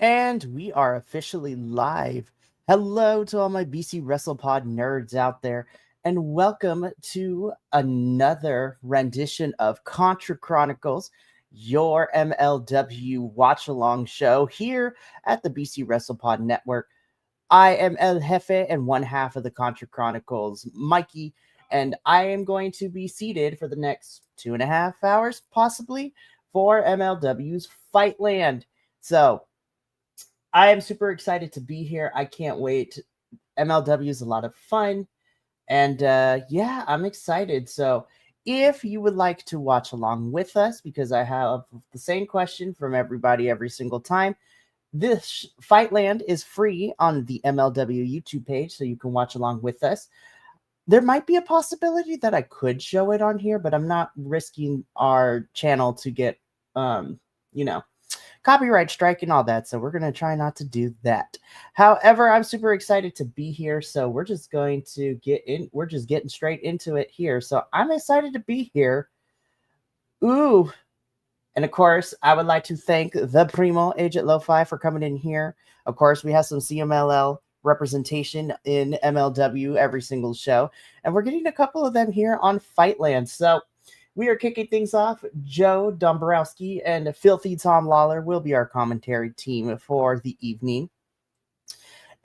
And we are officially live. Hello to all my BC WrestlePod nerds out there, and welcome to another rendition of Contra Chronicles, your MLW Watchalong show here at the BC WrestlePod Network. I am El Jefe and one half of the Contra Chronicles, Mikey, and I am going to be seated for the next 2.5 hours, possibly, for MLW's Fightland. So, I am super excited to be here. I can't wait. MLW is a lot of fun. And yeah, I'm excited. So if you would like to watch along with us, because I have the same question from everybody every single time, this Fightland is free on the MLW YouTube page, so you can watch along with us. There might be a possibility that I could show it on here, but I'm not risking our channel to get, you know, copyright strike and all that. So we're going to try not to do that. However, I'm super excited to be here. So we're just going to get in. We're just getting straight into it here. So I'm excited to be here. Ooh. And of course, I would like to thank the Primo Agent Lo-Fi for coming in here. Of course, we have some CMLL representation in MLW every single show. And we're getting a couple of them here on Fightland. So we are kicking things off. Joe Dombrowski and Filthy Tom Lawler will be our commentary team for the evening.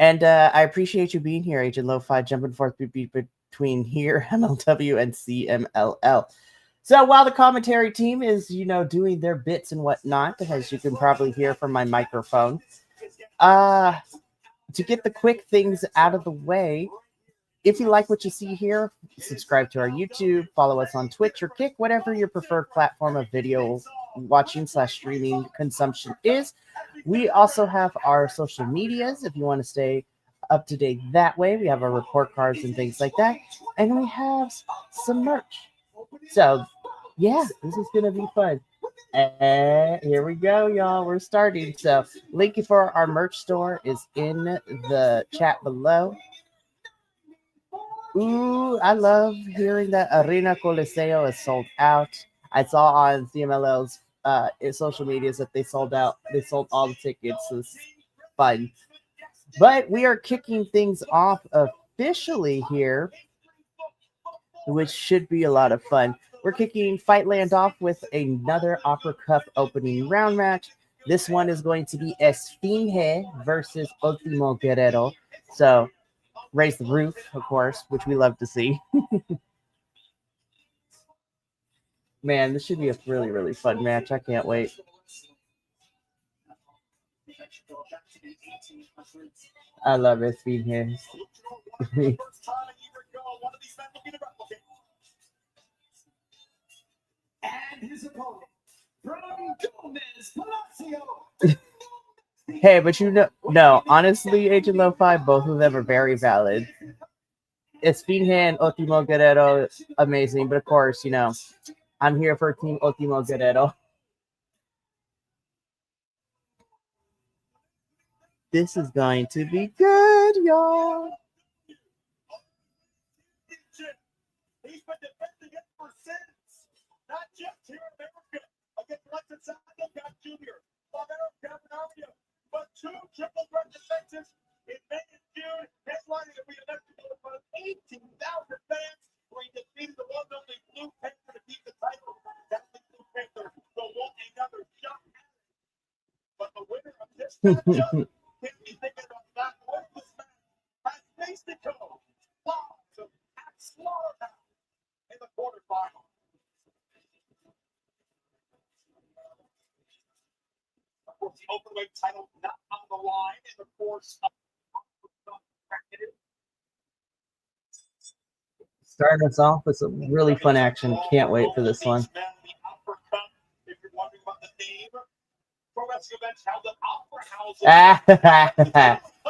And I appreciate you being here, Agent Lo-Fi, jumping forth between here, MLW, and CMLL. So while the commentary team is, doing their bits and whatnot, as you can probably hear from my microphone, to get the quick things out of the way, if you like what you see here, subscribe to our YouTube, follow us on Twitch or Kick, whatever your preferred platform of video watching/streaming consumption is. We also have our social medias if you want to stay up to date that way. We have our report cards and things like that. And we have some merch. So, yeah, this is going to be fun. And here we go, y'all. We're starting. So, link for our merch store is in the chat below. Ooh, I love hearing that Arena Coliseo is sold out. I saw on CMLL's social medias that they sold out. They sold all the tickets. So it's fun. But we are kicking things off officially here, which should be a lot of fun. We're kicking Fightland off with another Opera Cup opening round match. This one is going to be Esfinge versus Ultimo Guerrero. So, raise the roof, of course, which we love to see. Man, this should be a really, really fun match. I can't wait. I love it being here. And his opponent from Gomez Palacio. Hey, but no, honestly, Agent Lo-Fi, both of them are very valid. Esfinge and Ultimo Guerrero, amazing. But of course, I'm here for Team Ultimo Guerrero. This is going to be good, y'all. He's been defending it for since. Not just here in America against Alexis Sandokan Jr., Cavanario, but 2 triple threat defenses in May and June. Headlining the re-election of about 18,000 fans where he defeated the one and only Blue Panther to keep the title. That's the Blue Panther will want another shot. But the winner of this matchup can be thinking about not only this match has faced the code. Lots of slaughterhouse in the quarterfinals. Of course, the openweight title not on the line in the course of starting us off with some really fun action. Can't wait for this one.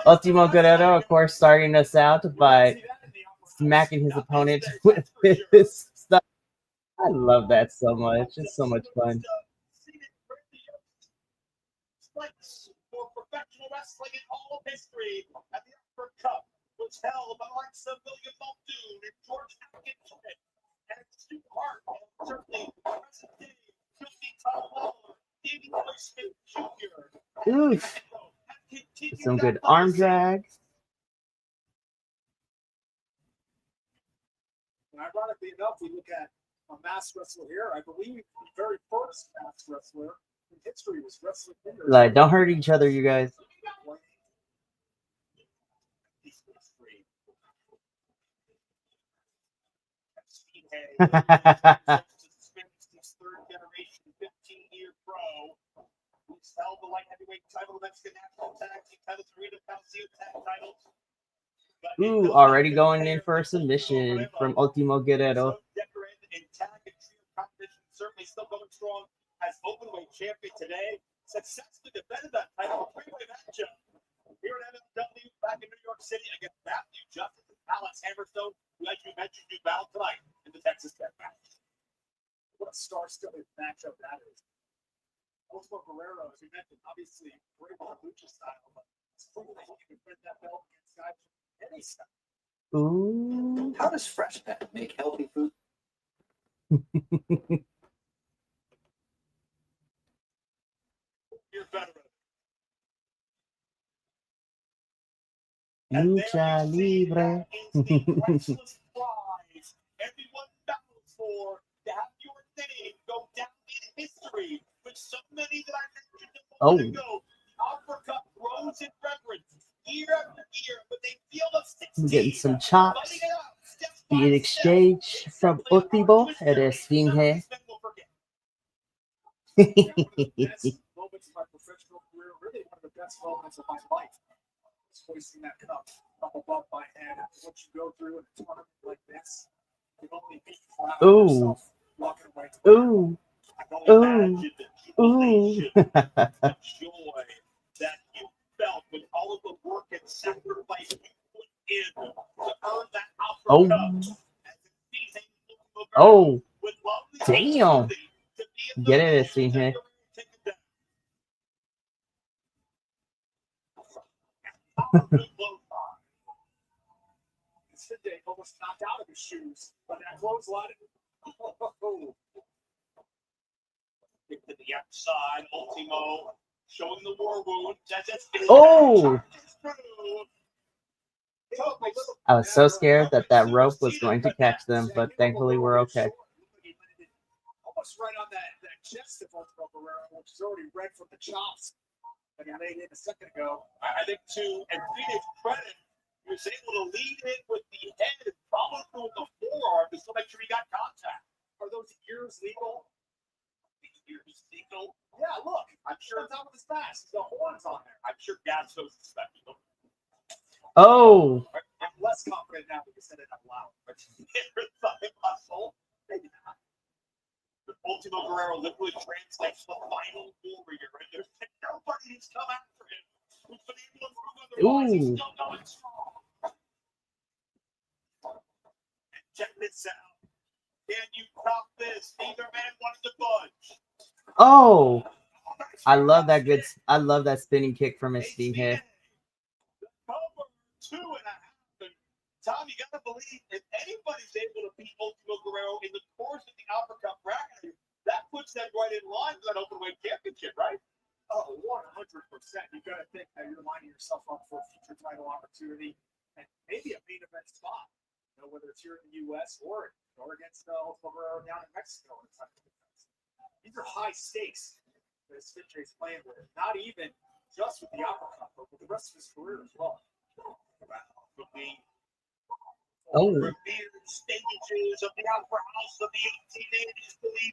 Ultimo Guerrero, of course, starting us out by smacking his opponent with his stuff. I love that so much. It's so much fun. For professional wrestling in all history at the Upper Cup was held by the likes of William Muldoon and George Atkins and Stu Hart, and certainly present day Filthy Tom Lawler, Davey Boy Smith Jr. Some good arm drags. And ironically enough, we look at a masked wrestler here. I believe the very first masked wrestler in history was Wrestling Fingers. Like, don't hurt each other, you guys. Third generation, 15-year pro. Who's held the light heavyweight title, Mexican national tag team titles, Rita Calcio tag titles. Ooh, already going in for a submission from Ultimo Guerrero. Certainly still going strong as openweight champion today. Successfully defended that title three-way matchup here at MLW back in New York City against Matthew Justice and Alex Hammerstone, who, as you mentioned, do battle tonight in the Texas Tech match. What a star-studded matchup that is. Ultimo Guerrero, as we mentioned, obviously great on lucha style, but it's cool that he can defend that belt against guys from any style. Ooh. How does Fresh Pet make healthy food? Lucha libre. Everyone battles for to have your name go down in history, which so many that I mentioned a moment ago. The uppercut grows in reverence year after year, but they feel the 16. Getting some chops being exchanged from Ultimo and Esfinge. Moments of my professional career, really one of the best moments of my life. It's hoisting that cup up above my head. And what you go through in a tournament like this, you only beat yourself walking away. Ooh. I can only imagine the Ooh. joy that you felt with all of the work and sacrifice you put in to earn that uppercut. Oh. Damn. Get it, Esfinge. Cindy almost knocked out of his shoes, but that clothesline. Kick to the outside, Ultimo showing the war wound. Oh! I was so scared that that rope was going to catch them, but thankfully we're okay. Almost right on that chest of Ultimo Guerrero, which is already red from the chops that he laid in a second ago. I think to Esfinge's credit, he was able to lead in with the head and follow through with the forearm to still make sure he got contact. Are those ears legal? The ears legal? Yeah, look. I'm sure on top of his mask, the horns on there. I'm sure Gastos suspected them. Oh! I'm less confident now that you said it out loud. But thigh muscle, maybe not. But Ultimo Guerrero literally translates the final warrior, and there's nobody who's come after him who's been able to prove otherwise. He's still going strong. And check this out. Can you top this? Neither man wanted to budge. Oh! I love that I love that spinning kick from Esfinge. Cover 2.5. And Tom, you gotta believe if anybody's able to beat Ultimo Guerrero in the course of the uppercut bracket, that puts them right in line for that openweight championship, right? Oh, 100%. You gotta think that you're lining yourself up for a future title opportunity and maybe a main event spot. You know, whether it's here in the U.S. or against Ultimo Guerrero down in Mexico. These are high stakes that Esfinge's playing with. Not even just with the uppercut, but with the rest of his career as well. Oh. Revered stages of the Opera House of the 1880s to the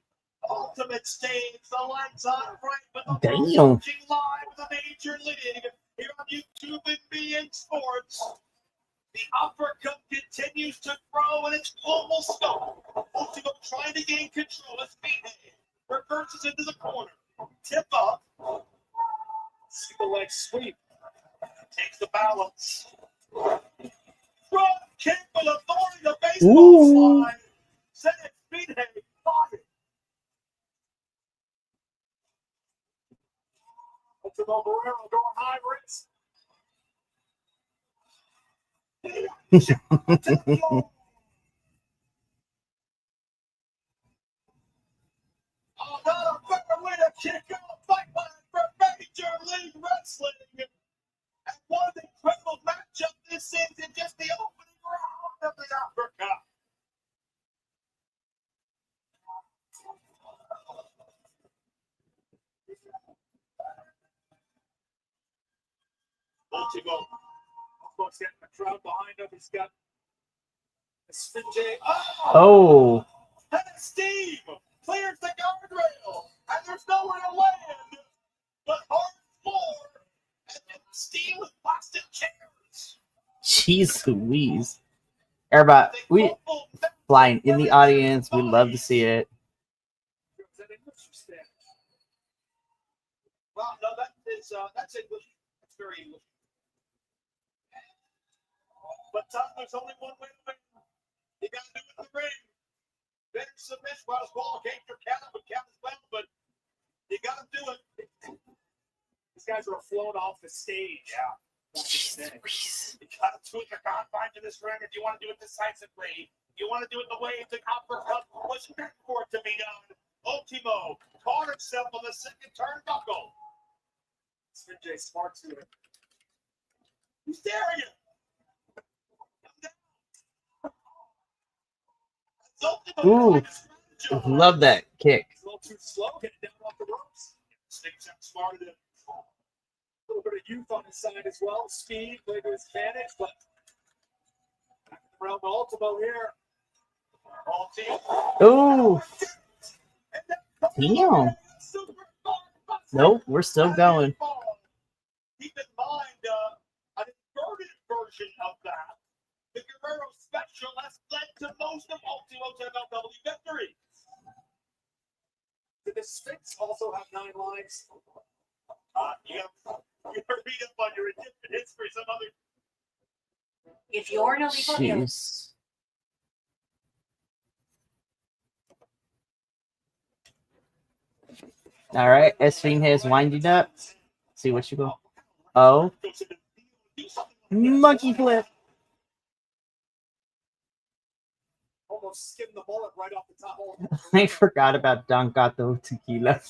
ultimate stage, the lights on bright with the Damn. watching live with the Major League here on YouTube and beIN Sports. The uppercut continues to grow in its global scope. Ultimo trying to gain control of Esfinge. Reverses into the corner. Tip up. Single leg sweep. Takes the balance. Front kick with authority. The baseball slide. Send Esfinge fired. Ultimo Guerrero going high wrist. Not a better way to kick off Fightland for Major League Wrestling. And Ultimo. Ultimo's getting the crowd behind him. He's got Spinjay. Oh. And Steve clears the guardrail. And there's nowhere to land but hard floor. And then Steve with plastic chairs. Jeez Louise. Everybody, we flying in the audience. We love to see it. Well, no, that's English. That's very English. But Tom, there's only one way to win. You got to do it in the ring. Better submission. Well, as well, against your count, but count as well. But you got to do it. These guys are flown off the stage. Yeah. You got to do it the confines of this ring. If you want to do it decisively, you want to do it the way the uppercut was meant for it to be done. Ultimo caught himself on the second turnbuckle. Spinjay smart to it. He's daring it. Ooh, love that kick. It's a little too slow, getting down off the ropes. Sticks up smart to a little bit of youth on his side as well. Speed, play to his advantage, but back around the Ultimo here. Ooh. Damn. Nope, we're still going. Keep in mind, an inverted version of that. The Guerrero special has led to most of Ultimo's MLW victories. Did the Sphinx also have 9 lives? You gotta read up on your Egyptian history. Some other. If you're an illegal alien, Jeez. All right, Esfine is winding up. See what you go. Oh, monkey flip. Almost skimmed the bullet right off the top. I forgot about Don Gato Tequila.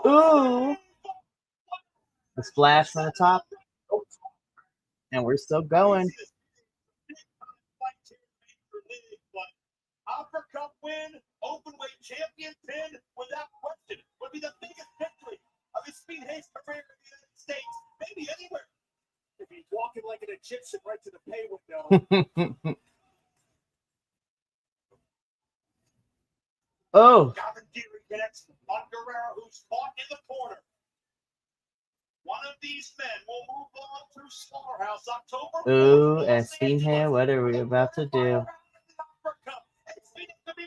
Ooh, the splash from the top, and we're still going. Uppercut win, openweight champion pin, without question, would be the biggest victory of his Speed Hayes career in the United States, maybe anywhere. If he's walking like an Egyptian right to the pay window. Oh, Gavin Geary connects on Guerrero, who's fought in the corner. One of these men will move on through Slaughterhouse October. ooh, Esfine here. What are we about to do?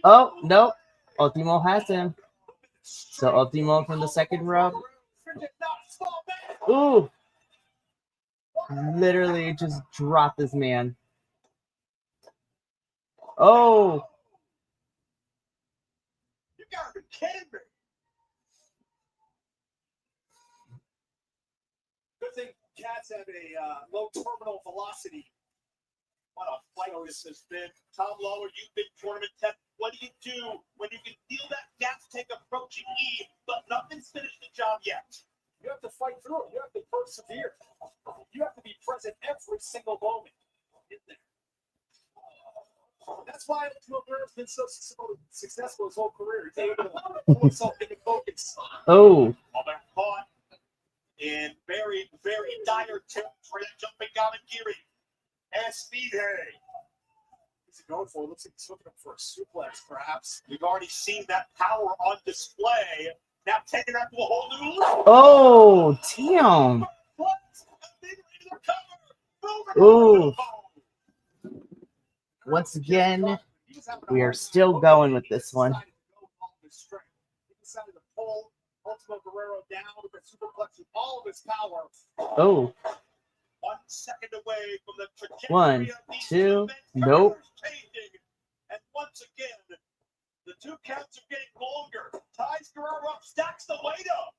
Oh, nope. Ultimo has him. So Ultimo from the second row. Ooh. Literally just dropped this man. Oh. You gotta be kidding me. Good thing cats have a low terminal velocity. What a fight this has been. Tom Lawler, you've been tournament 10. What do you do when you can feel that gas tank approaching E, but nothing's finished the job yet? You have to fight through it. You have to persevere. You have to be present every single moment in there. That's why Ultimo Guerrero's been so successful his whole career. He's able to pull himself into focus. Oh. All that caught in very, very dire territory. Jumping Gavin Geary. And Speed Hay. What's he going for? Looks like he's looking for a suplex, perhaps. We've already seen that power on display. Now taking that to a whole new level. Oh, damn. Ooh. Once again, we are still going with this one. He decided to pull Ultimo Guerrero down with a superplex with all of his power. Oh. 1 second away from the trajectory 1, of these 2, men. nope. Changing. And once again, the 2 counts are getting longer. Ties Guerrero up, stacks the weight up.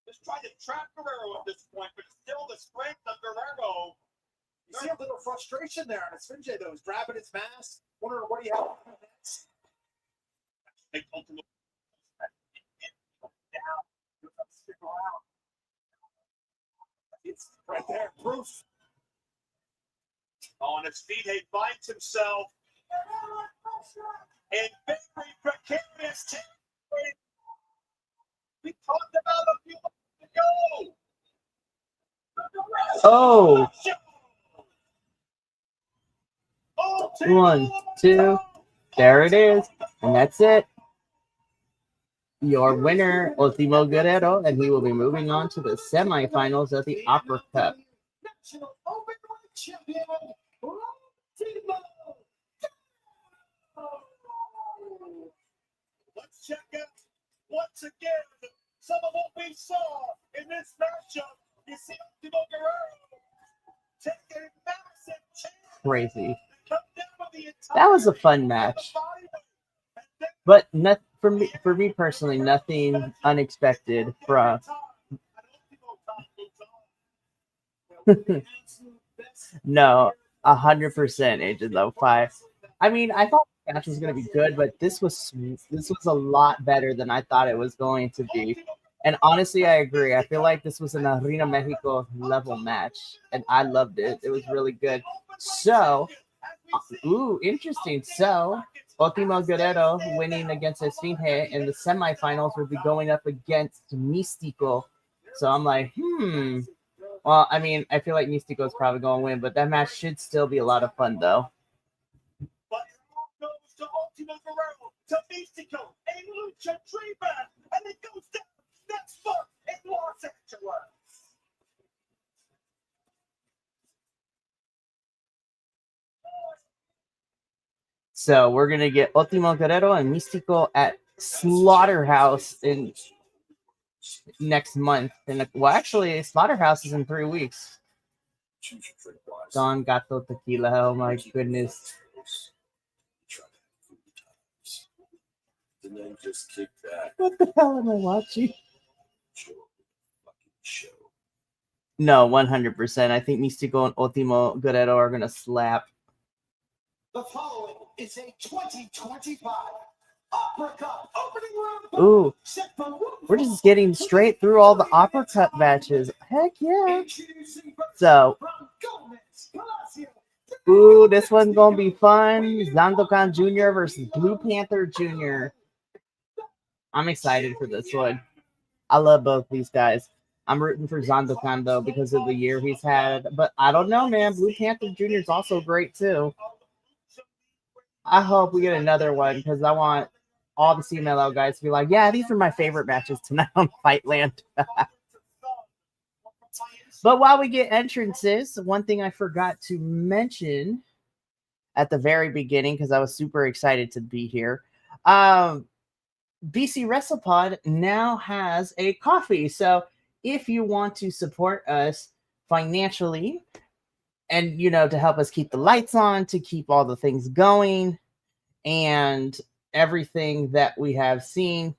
Just trying to trap Guerrero at this point, but still the strength of Guerrero. You see a little frustration there on Spinjay, though. He's grabbing his mask, wondering what he has to do next. They told him down. Stick around. It's right there, proof. On his feet, he finds himself in very precarious territory. We talked about a few Oh, 1, 2. There it is. And that's it. Your winner, Ultimo Guerrero, and he will be moving on to the semifinals of the Opera Cup. Let's check out once again some of what we saw in this matchup. You see Ultimo Guerrero take a massive chance. Crazy. Come down with the entire That was a fun match. But not, for me personally, nothing unexpected from. No, 100% Agent Level 5. I mean, I thought the match was going to be good, but this was a lot better than I thought it was going to be. And honestly, I agree. I feel like this was an Arena Mexico level match, and I loved it. It was really good. So, interesting. So, Ultimo Guerrero winning against Esfinge in the semifinals will be going up against Místico. So I'm like, Well, I mean, I feel like Místico is probably going to win, but that match should still be a lot of fun, though. But it goes to Ultimo Guerrero, to Místico, a lucha tree back, and it goes down next month in Los Angeles. So we're going to get Ultimo Guerrero and Místico at Slaughterhouse in next month. And well, actually, Slaughterhouse is in 3 weeks. Don Gato Tequila. Oh my goodness. And then just kick back. What the hell am I watching? No, 100%. I think Místico and Ultimo Guerrero are going to slap. The following is a 2025 Opera Cup opening round. Ooh, we're just getting straight through all the Opera Cup matches. Heck yeah. So, this one's going to be fun. Zandokan Jr. versus Blue Panther Jr. I'm excited for this one. I love both these guys. I'm rooting for Zandokan, though, because of the year he's had. But I don't know, man. Blue Panther Jr. is also great, too. I hope we get another one because I want all the CMLL guys to be like, yeah, these are my favorite matches tonight on Fightland. But while we get entrances, one thing I forgot to mention at the very beginning because I was super excited to be here. BC WrestlePod now has a coffee. So if you want to support us financially and, to help us keep the lights on, to keep all the things going and everything that we have seen,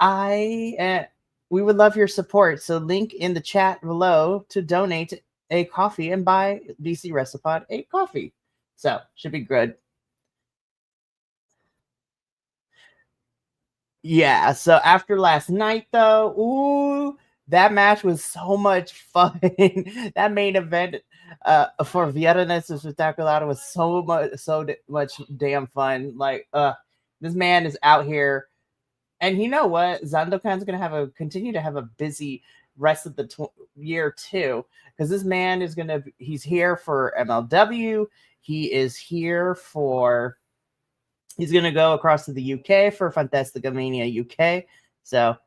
we would love your support. So link in the chat below to donate a coffee and buy BC WrestlePod a coffee. So should be good. Yeah, so after last night, though, that match was so much fun. That main event for Viernes Espectacular was so much damn fun. Like, this man is out here, and you know what? Zandokan's gonna continue to have a busy rest of the year too, because this man is he's here for MLW. He is here for. He's going to go across to the UK for Fantastica Mania UK. So,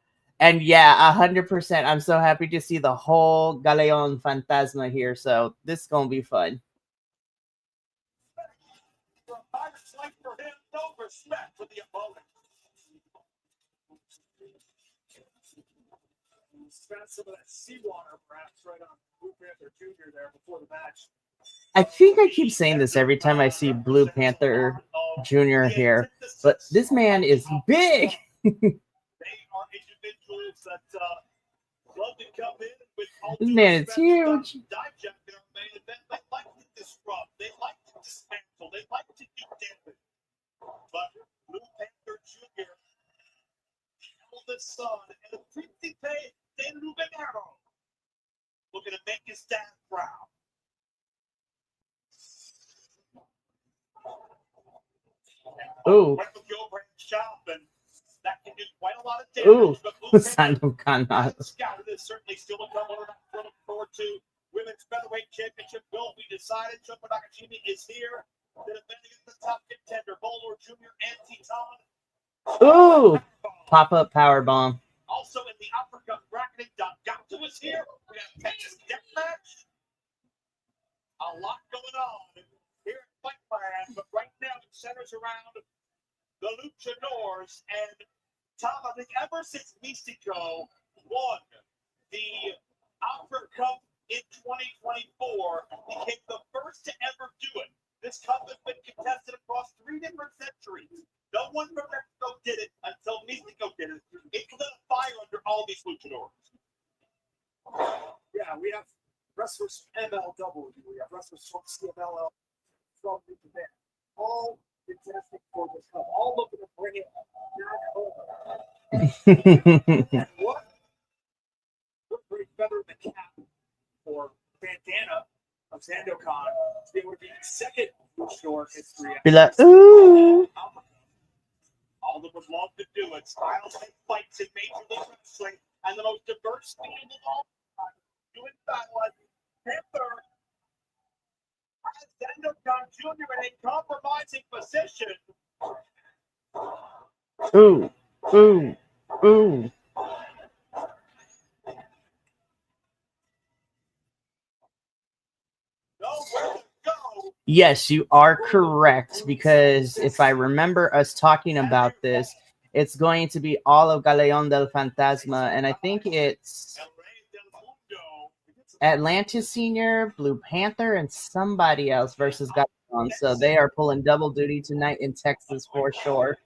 and yeah, 100%. I'm so happy to see the whole Galeon Fantasma here. So, this is going to be fun. Spent some of that seawater perhaps right on Blue Panther Jr. there before the match. I think I keep saying this every time I see Blue Panther Jr. here, but this man is big. They are individuals that love to come in with this man is huge. They like to disrupt. They like to dismantle. They like to do damage. But Blue Panther Jr. the son and the Príncipe de Luganero looking to make his dad proud. Ooh. That can do quite a lot of damage. Ooh. Sandokan. Scouted is certainly still a couple to look forward to Women's Featherweight Championship will be decided. Shoko Nakajimi is here. The defending the top contender, Bolor Jr. and Teton. Ooh, pop-up power bomb. Also in the uppercut bracketing, Dagato is here. We have Texas Deathmatch. A lot going on here at Fightland, but right now it centers around the Luchadors. And Tom, I think ever since Mystico won the Opera Cup in 2024, became the first to ever do it. This cup has been contested across 3 different centuries. No one from Mexico did it until Mystico did it. It lit a fire under all these luchadors. Yeah, we have wrestlers MLW, we have wrestlers from CMLL, from the event, all contesting for this cup, all looking to bring it back home. And what? What a great feather in the cap for Bandana of Sandokan to be able to be second luchador in history. Be like, ooh. All of them would love to do it. Styles make fights in Major League Wrestling, and the most diverse field of all time. Doing battle as Panther has Sandokan Jr. in a compromising position. Ooh, ooh, ooh. Nowhere to go. Yes, you are correct, because if I remember us talking about this, it's going to be all of Galeon del Fantasma, and I think it's El Rey del Mundo. Atlantis Senior, Blue Panther, and somebody else versus Galeon. So they are pulling double duty tonight in Texas for sure.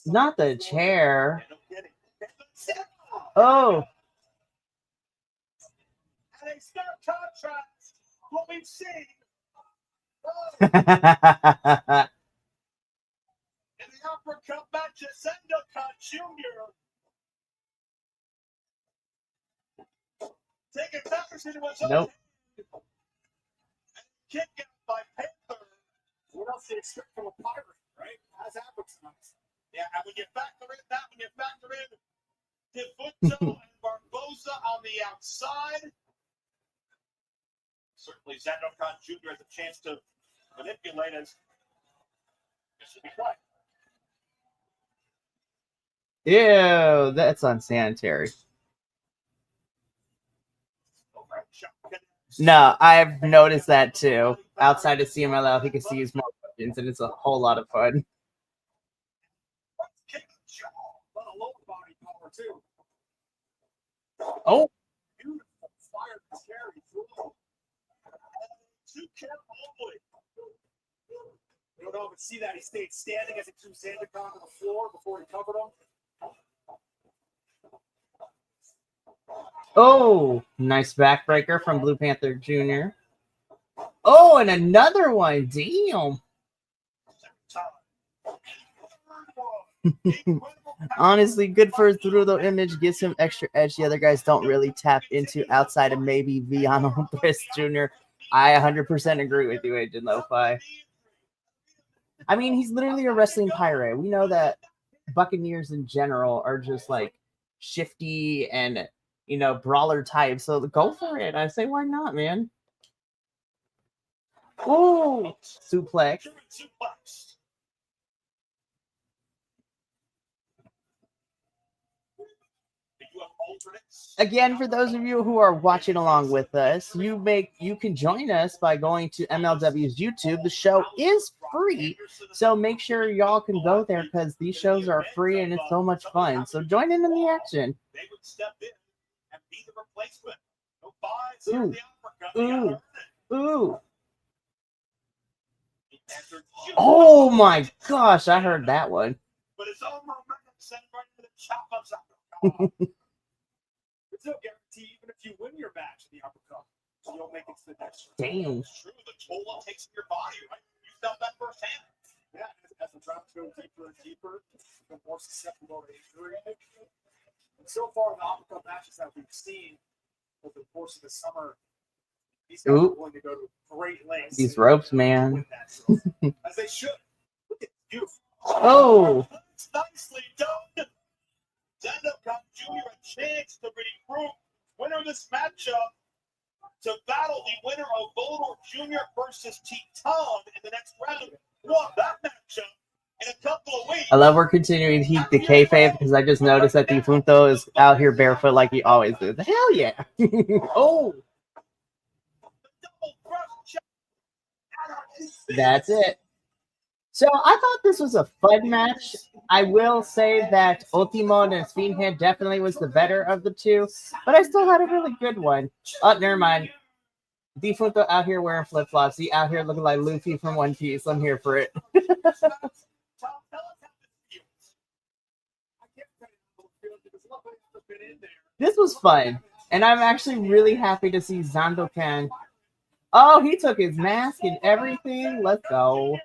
Not the chair. Oh. And a stark contrast what we've seen in the Opera Cup match at Sandokan Jr. Taking matters into his own Nope. hand. Kick out by Panther. What else do you expect from a pirate, right? How's that look tonight? Yeah, and when you factor in that, when you factor in Defuto and Barboza on the outside, certainly Sandokan Jr. has a chance to manipulate us. This should be right. Ew, that's unsanitary. No, I've noticed that too. Outside of CMLL, he can see his more weapons, and it's a whole lot of fun. But a lower body power too. Oh, Beautiful fire to carry through. Two count only. You don't know if you see that he stayed standing as he threw Sandokan on the floor before he covered him. oh, nice backbreaker from Blue Panther Jr. Oh, and another one. Damn. Honestly, good for through the image, gives him extra edge the other guys don't really tap into outside of maybe Viano Press Jr. I 100% agree with you, Agent Lo-Fi. I mean, he's literally a wrestling pirate. We know that Buccaneers in general are just like shifty and, you know, brawler type. So go for it. I say, why not, man? Oh, suplex. Again, for those of you who are watching along with us, you can join us by going to MLW's YouTube. The show is free, so make sure y'all can go there because these shows are free and it's so much fun. So join in the action. They would step in and be the replacement. No buys Ooh. here in the uppercut. They gotta earn it. Ooh. Oh my gosh, I heard that one. But his own momentum sent right into the chop of It's no guarantee, even if you win your match in the uppercut, you don't make it to the next round. Damn. It's true. The toll it takes in your body, right? You felt that firsthand. Yeah, as the drops go deeper and deeper, the more susceptible to injury. And so far, the uppercut matches that we've seen over the course of the summer, these guys are willing to go to great lengths. These ropes, to man. win that trophy. As they should. Look at you. Oh. That's nicely done. Zendokan Jr. a chance to regroup. Winner of this matchup to battle the winner of Volador Jr. versus Titan in the next round. Want that matchup in a couple of weeks. I love we're continuing to heat the kayfabe because I just noticed that Difunto is out here barefoot like he always is. Hell yeah! Oh, that's it. So I thought this was a fun match. I will say that Ultimo and Fiendhead definitely was the better of the two, but I still had a really good one. Oh, never mind. Difunto out here wearing flip-flops. He out here looking like Luffy from One Piece. I'm here for it. This was fun, and I'm actually really happy to see Zandokan. Oh, he took his mask and everything. Let's go.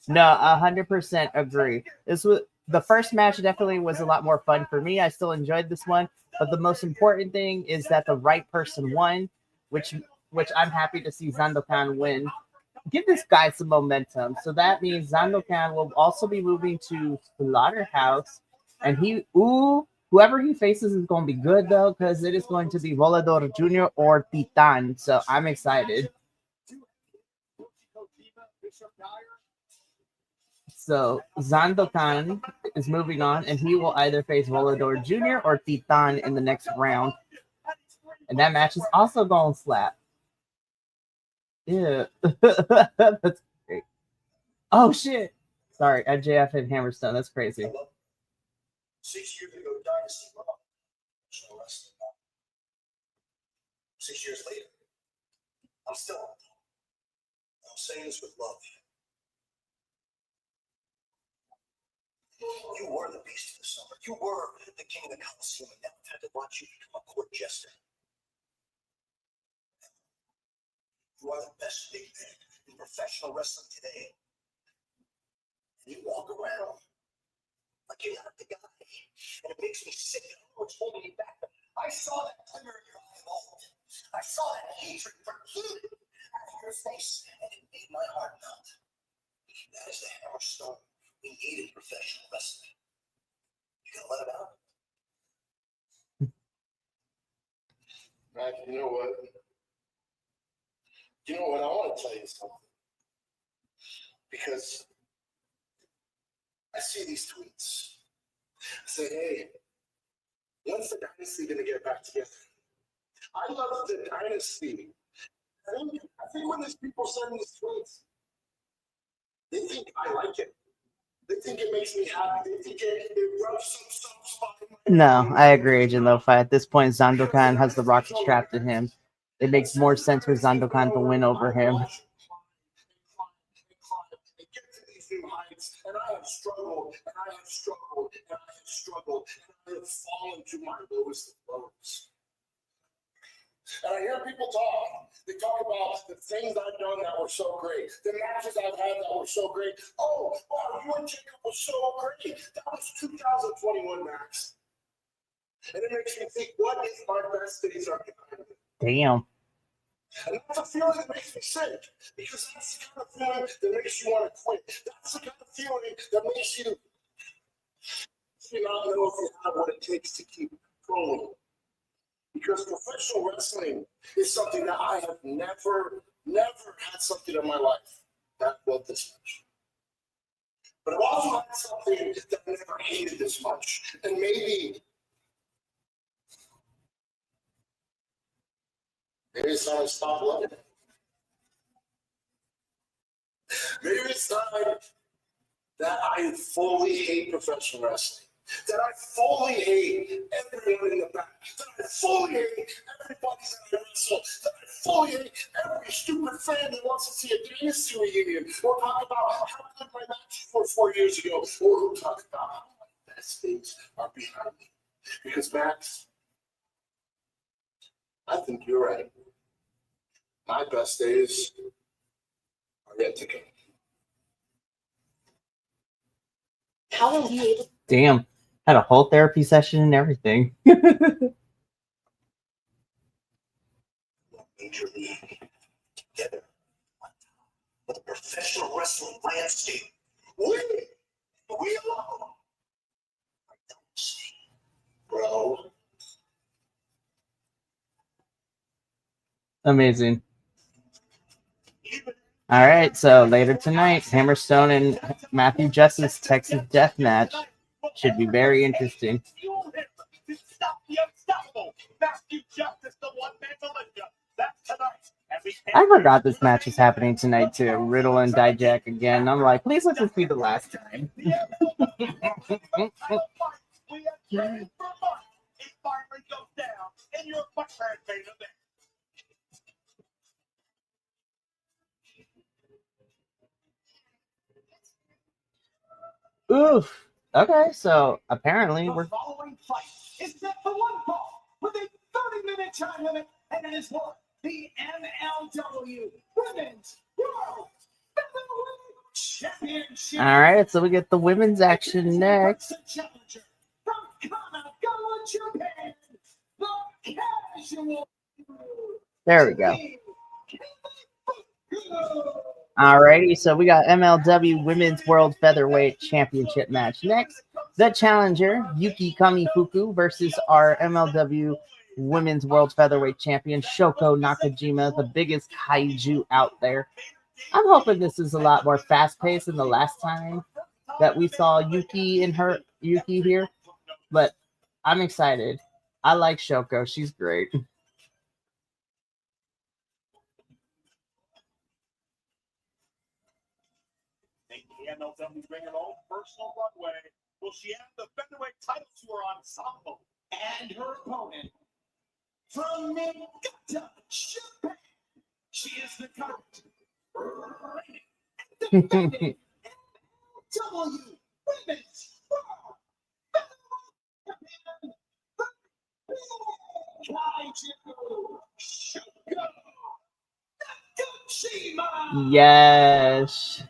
No, 100% agree. This was the first match. Definitely was a lot more fun for me. I still enjoyed this one, but the most important thing is that the right person won, which I'm happy to see Zandokan win. Give this guy some momentum. So that means Zandokan will also be moving to Slaughterhouse, and whoever he faces is going to be good though, because it is going to be Volador Jr. or Titan. So I'm excited. So Zandokan is moving on, and he will either face Volador Jr. or Titan in the next round. And that match is also going to slap. Yeah. That's great. Oh, shit. Sorry, MJF and Hammerstone. That's crazy. 6 years ago, Dynasty Raw. 6 years later, I'm still on top. I'm saying this with love. You were the beast of the summer. You were the king of the Coliseum, and now I've had to watch you become a court jester. You are the best big man in professional wrestling today. And you walk around like you're not the guy. And it makes me sick. I don't know what's holding you back. I saw that glimmer in your eye of old. I saw that hatred for King out of your face, and it made my heart melt. That is the Hammerstone we need in professional wrestling. You gonna let it out? Matt, you know what? I want to tell you something. Because I see these tweets. I say, hey, when's the Dynasty going to get back together? I love the Dynasty. I think when these people send these tweets, they think I like it. They think it makes me happy. They think it rubs some soft spot in my No, I agree, Agent Lo-Fi. At this point, Zandokan has the Rocket trapped in him. It makes more sense for Zandokan to win over him. And get to these new heights, and I have struggled, and I have struggled, and I have struggled, and I have fallen to my lowest of lows. And I hear people talk. They talk about the things I've done that were so great, the matches I've had that were so great. Oh, wow, you and Jacob was so great. That was 2021, Max. And it makes me think, what if my best days are behind me? Damn. And that's a feeling that makes me sick, because that's the kind of feeling that makes you want to quit. That's the kind of feeling that makes you not know if you have what it takes to keep going. Because professional wrestling is something that I have never had something in my life that felt this much. But I've also had something that I never hated this much. And maybe it's time to stop loving it. Maybe it's time that I fully hate professional wrestling. That I fully hate everyone in the back. That I fully hate everybody that I wrestle. That I fully hate every stupid fan that wants to see a Dynasty reunion. Or talk about how good my matches were 4 years ago. Or who talk about how my best things are behind me. Because, Max, I think you're right. My best days are yet to come. How are we able? Damn. Had a whole therapy session and everything. Major League together. My professional wrestling landscape. We alone. I don't see, bro. Amazing. All right, so later tonight, Hammerstone and Matthew Justice Texas Death Match should be very interesting. I forgot this match is happening tonight too. Riddle and Dijak again. I'm like, please let this be the last time. Oof. Okay, so apparently we're. The following fight is set for one fall with a 30-minute time limit, and it is for the MLW Women's World Featherweight Championship. All right, so we get the women's action next. Challenger from Kanagawa, Japan, the Casual. There we go. Alrighty, so we got MLW Women's World Featherweight Championship match next. The challenger, Yuki Kamifuku, versus our MLW Women's World Featherweight Champion, Shoko Nakajima, the biggest kaiju out there. I'm hoping this is a lot more fast-paced than the last time that we saw Yuki here, but I'm excited. I like Shoko. She's great. MLW bring her own personal runway. Will she have the featherweight title tour ensemble? And her opponent from Niigata, Japan. She is the current defending MLW Women's World Featherweight Champion, Shoko Nakajima. Yes.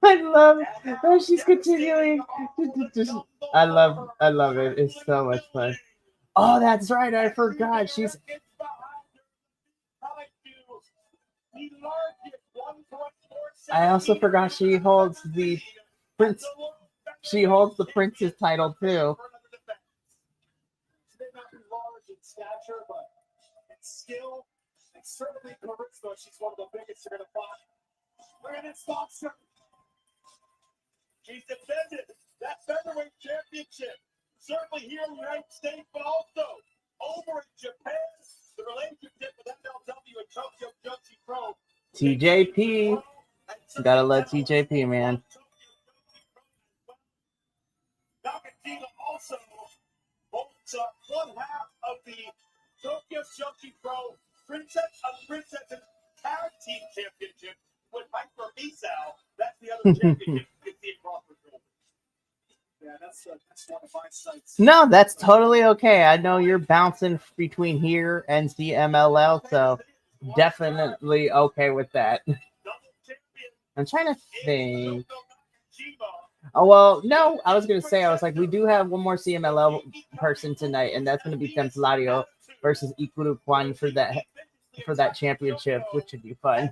I love that she's continuing. I love it. It's so much fun. Oh, that's right. I forgot. I also forgot she holds the prince. She holds the prince's title too. She may not be large in stature, but in skill and certainly charisma, she's one of the biggest you're going to find. Look at this boxer. She's defended that featherweight championship, certainly here in the United States, but also over in Japan. The relationship with MLW and Tokyo Joshi Pro. TJP. Gotta love TJP, man. Nakajima also holds up one half of the Tokyo Joshi Pro Princess of Princesses Tag Team Championship with Hyper Misao. That's the other championship. Yeah, that's one of my sites. No, that's totally okay. I know you're bouncing between here and CMLL, so definitely okay with that. I'm trying to think. Oh, well, no, I was going to say, I was like, we do have one more CMLL person tonight, and that's going to be Templario versus Ikuru Kwan for that championship, which should be fun.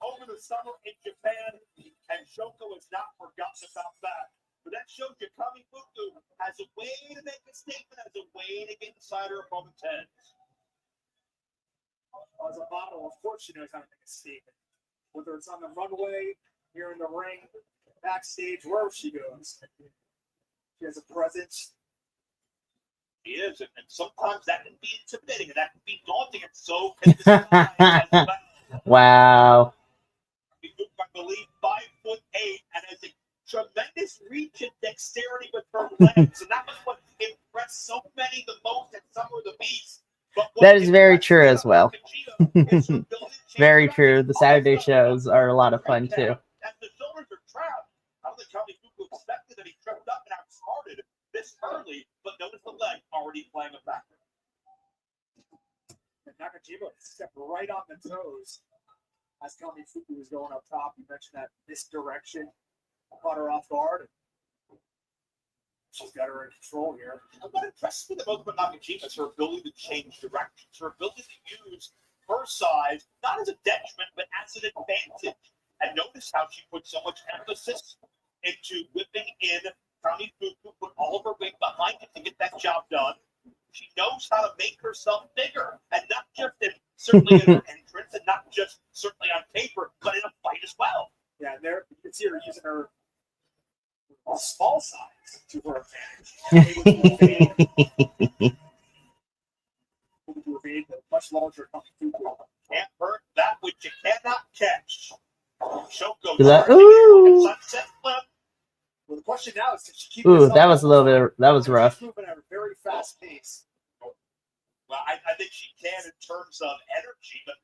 Over the summer in Japan, and Shoko has not forgotten about that. But that shows you Kamifuku has a way to make a statement, has a way to get inside her opponent's head. As a model, of course, she knows how to make a statement. Whether it's on the runway, here in the ring, backstage, wherever she goes. She has a presence. She is, and sometimes that can be intimidating, and that can be daunting, and so can the style as well. Wow. I believe 5'8" and has a tremendous reach and dexterity with her legs, and that was what impressed so many the most, and some were the beasts. That is very true as well. Very true. The Saturday shows are a lot of fun too. As the shoulders are trapped, I don't think Kamifuku expected that he tripped up and outsmarted this early, but notice the leg already playing a factor. And Nakajima stepped right on the toes as Kamifuku was going up top. You mentioned that misdirection caught her off guard. She's got her in control here. What impresses me the most about Nakajima is her ability to change directions, her ability to use her size, not as a detriment, but as an advantage. And notice how she put so much emphasis into whipping in Kami Fuku, put all of her weight behind it to get that job done. She knows how to make herself bigger, and not just certainly in her entrance, and not just certainly on paper, but in a fight as well. Yeah, and there you can see her using her small size to her advantage. Able to evade the much larger Kami Fuku. Can't hurt that which you cannot catch. Shoko Ooh. Sunset Flip. Well, the question now is, can she keep Ooh, this that up? was a little bit. That was rough. She's moving at a very fast pace. Well, I think she can in terms of energy, but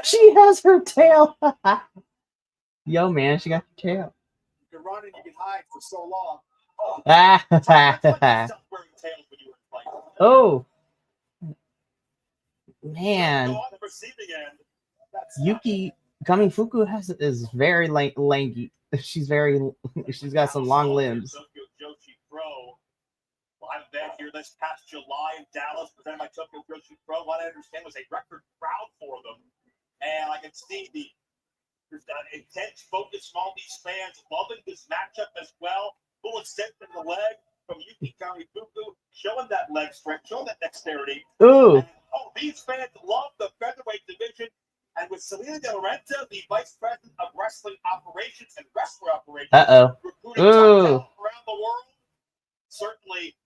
She has her tail. Yo, man, she got her tail. You can run and you can hide for so long. Oh, man. on the receiving end. Yuki Kamifuku is very lanky. She's got some long limbs. Tokyo Joshi Pro. Live event here this past July in Dallas, presented by Tokyo Joshi Pro. What I understand was a record crowd for them. And I can see there's an intense focus from all these fans loving this matchup as well. Full extent in the leg from Yuki Kamifuku, showing that leg strength, showing that dexterity. Ooh. And, these fans love the featherweight division. And with Selena De Laurenta, the vice president of wrestling operations and wrestler operations, recruiting top talent around the world, certainly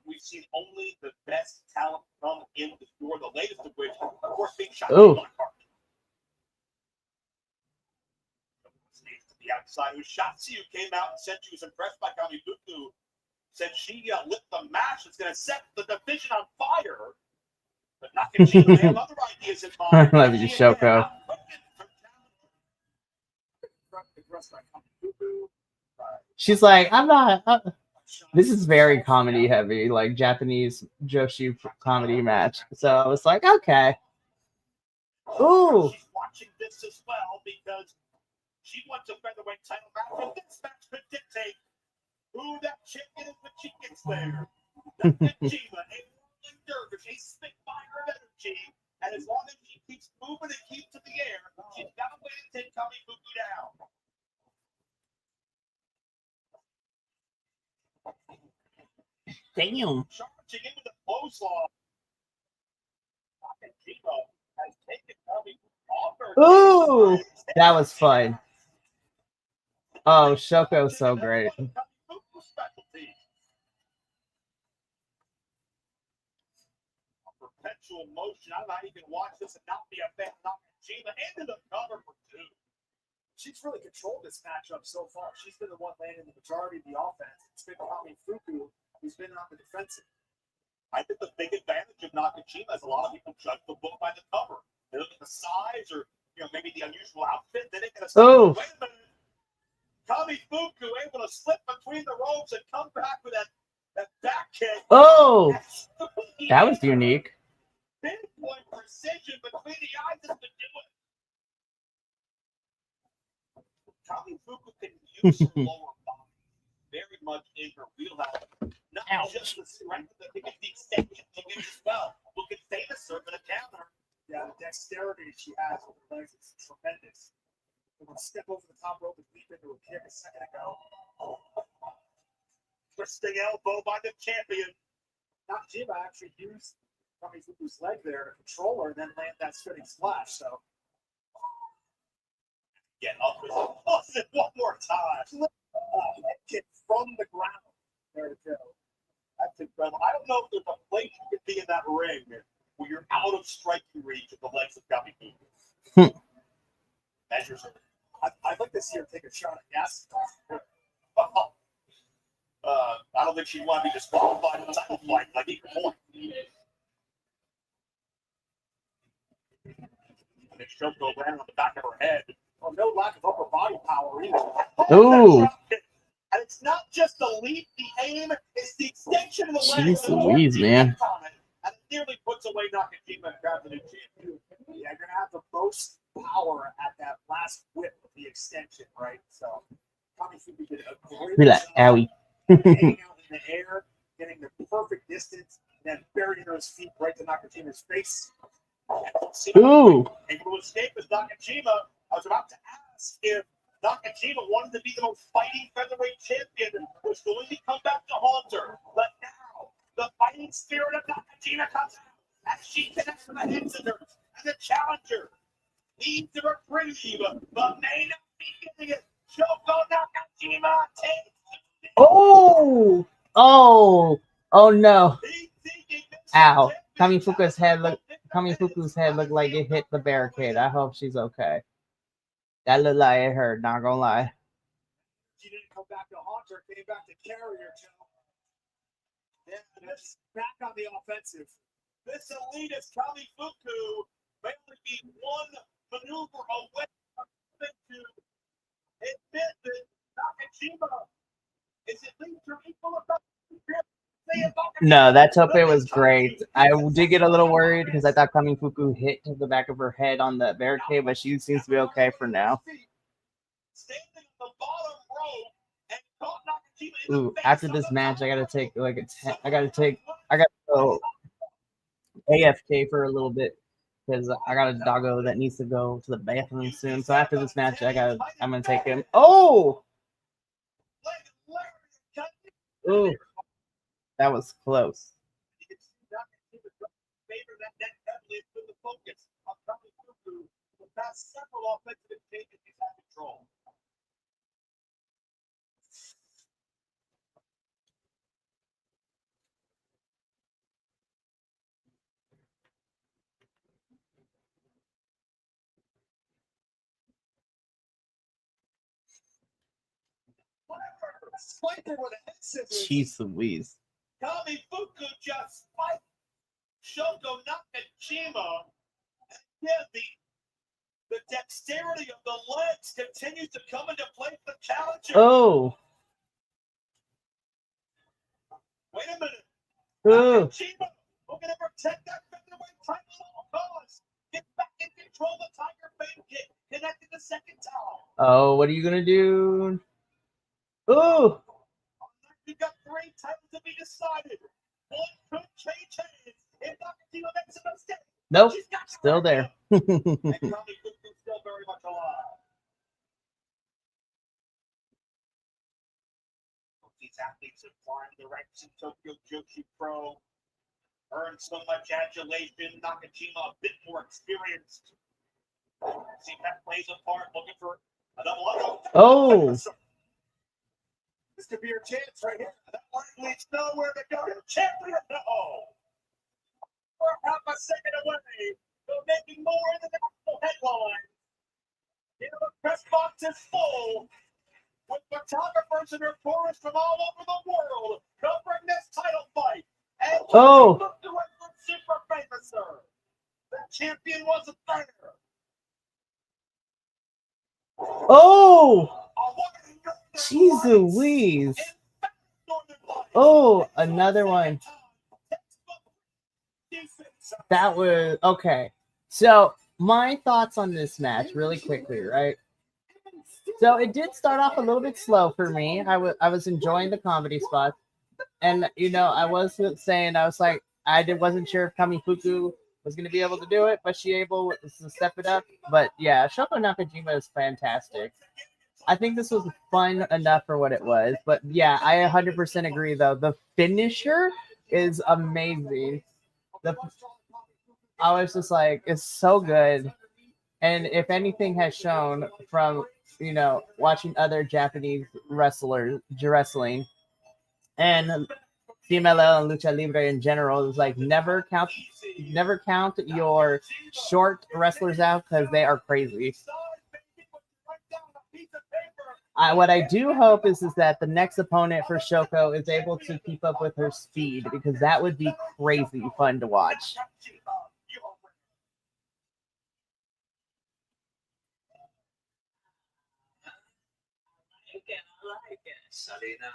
we've seen only the best talent come in the door. The latest of which, of course, being shot Blackheart. To the outside, who Shotzi, who came out and said she was impressed by Kamifuku, said she lit the match that's going to set the division on fire. But Nakajima had other ideas in mind. Love you, Shoko. She's like, I'm not. This is very comedy heavy, like Japanese Joshi comedy match. So I was like, okay. Ooh. She's watching this as well because she wants a featherweight title match, and this match could dictate who that chick is when she gets there. Nakajima, a whirling dervish, a spitfire of energy, and as long as she keeps moving and keeps in the air, she's got a way to take Kamifuku down. Damn. Charging into the clothesline. Nakajima has taken Kamifuku off her. Ooh, that was fun. Oh, Shoko's so great. Perpetual motion. I don't know how you can watch this and not be a fan of Nakajima. Into the cover for two. She's really controlled this matchup so far. She's been the one landing the majority of the offense. It's been Kamifuku who's been on the defensive. I think the big advantage of Nakajima is a lot of people judge the book by the cover. They look at the size or maybe the unusual outfit. Then they can say, wait a minute. Kamifuku able to slip between the ropes and come back with that back kick. Oh, that was unique. Pinpoint precision between the eyes is to do it. Kamifuku can use her lower body very much in her wheelhouse. Not just the strength of the extension she gives as well. Look at famous serve and a counter. Yeah, the dexterity she has with her legs is tremendous. We'll step over the top rope and leap into a kick a second ago. Twisting elbow by the champion. Nakajima actually used Kamifuku's leg there to control her and then land that spinning splash. So get up with it one more time. Head kick from the ground. There we go. That's incredible. I don't know if there's a place you could be in that ring where you're out of striking reach of the legs of Kamifuku. Measures her. I'd like to see her take a shot at gas. I don't think she'd want to be disqualified in the title fight like either point. And then Shoko landed on the back of her head. Well, no lack of upper body power either. Ooh. And it's not just the leap, the aim, it's the extension of the leg. Jeez Louise, man. And it nearly puts away Nakajima and grabs the new champion. Yeah, you're gonna have the most power at that last whip of the extension, right? So Kamifuku did a great Relax, job owie. hanging out in the air, getting the perfect distance, and then burying those feet right to Nakajima's face. Ooh. Able to escape as Nakajima. I was about to ask if Nakajima wanted to be the most fighting featherweight champion, was going to come back to haunt her. But now, the fighting spirit of Nakajima comes out as she connects with the head scissors and the challenger needs to retrieve the main beginning. Shoko Nakajima takes. Oh. Oh. Oh no. Ow. Kamifuku's head looked like it hit the barricade. I hope she's okay. That looked like it hurt, not gonna lie. She didn't come back to haunt her, came back to carry her, Joe. Yeah, that's back on the offensive. This elitist Kamifuku may only be one maneuver away from to admit that Nakajima is at least her equal about. No, that tope was great. I did get a little worried because I thought Kamifuku hit the back of her head on the barricade, but she seems to be okay for now. Ooh, after this match, I gotta take like I gotta go AFK for a little bit because I got a doggo that needs to go to the bathroom soon. So after this match, I'm gonna take him. Oh, ooh, that was close. Jeez Louise. Kamifuku just fight Shoko Nakajima. And yeah, the dexterity of the legs continues to come into play for the challenger. Oh. Wait a minute. Ooh. Nakajima, we're going to protect that featherweight title at all costs. Get back in control of the Tiger Fame kick. Connected the second time. Oh, what are you gonna do? Ooh. You've got 3 titles to be decided. One could change hands if Nakajima makes a mistake. Nope, still there. And Kamifuku's still very much alive. These athletes have climbed the ranks in Tokyo Joshi Pro, earned so much adulation. Nakajima a bit more experienced. See that plays a part, looking for a double up. Oh. This could be your chance right here. That one leads nowhere to go. Champion, no. We're half a second away from making more in the national headline. You know, the press box is full with photographers and reporters from all over the world covering this title fight. And look to it from super famous, sir. The champion wasn't there. Oh. Jeez Louise. Oh, another one. That was okay. So my thoughts on this match really quickly, right? So it did start off a little bit slow for me. I was enjoying the comedy spots. And I was saying, I was like, wasn't sure if Kamifuku was going to be able to do it, but she able to step it up. But yeah, Shoko Nakajima is fantastic. I think this was fun enough for what it was. But yeah, I 100% agree, though. The finisher is amazing. I was just like, it's so good. And if anything has shown from, watching other Japanese wrestling, and CMLL and Lucha Libre in general, is like never count your short wrestlers out because they are crazy. What I do hope is that the next opponent for Shoko is able to keep up with her speed, because that would be crazy fun to watch. Salina,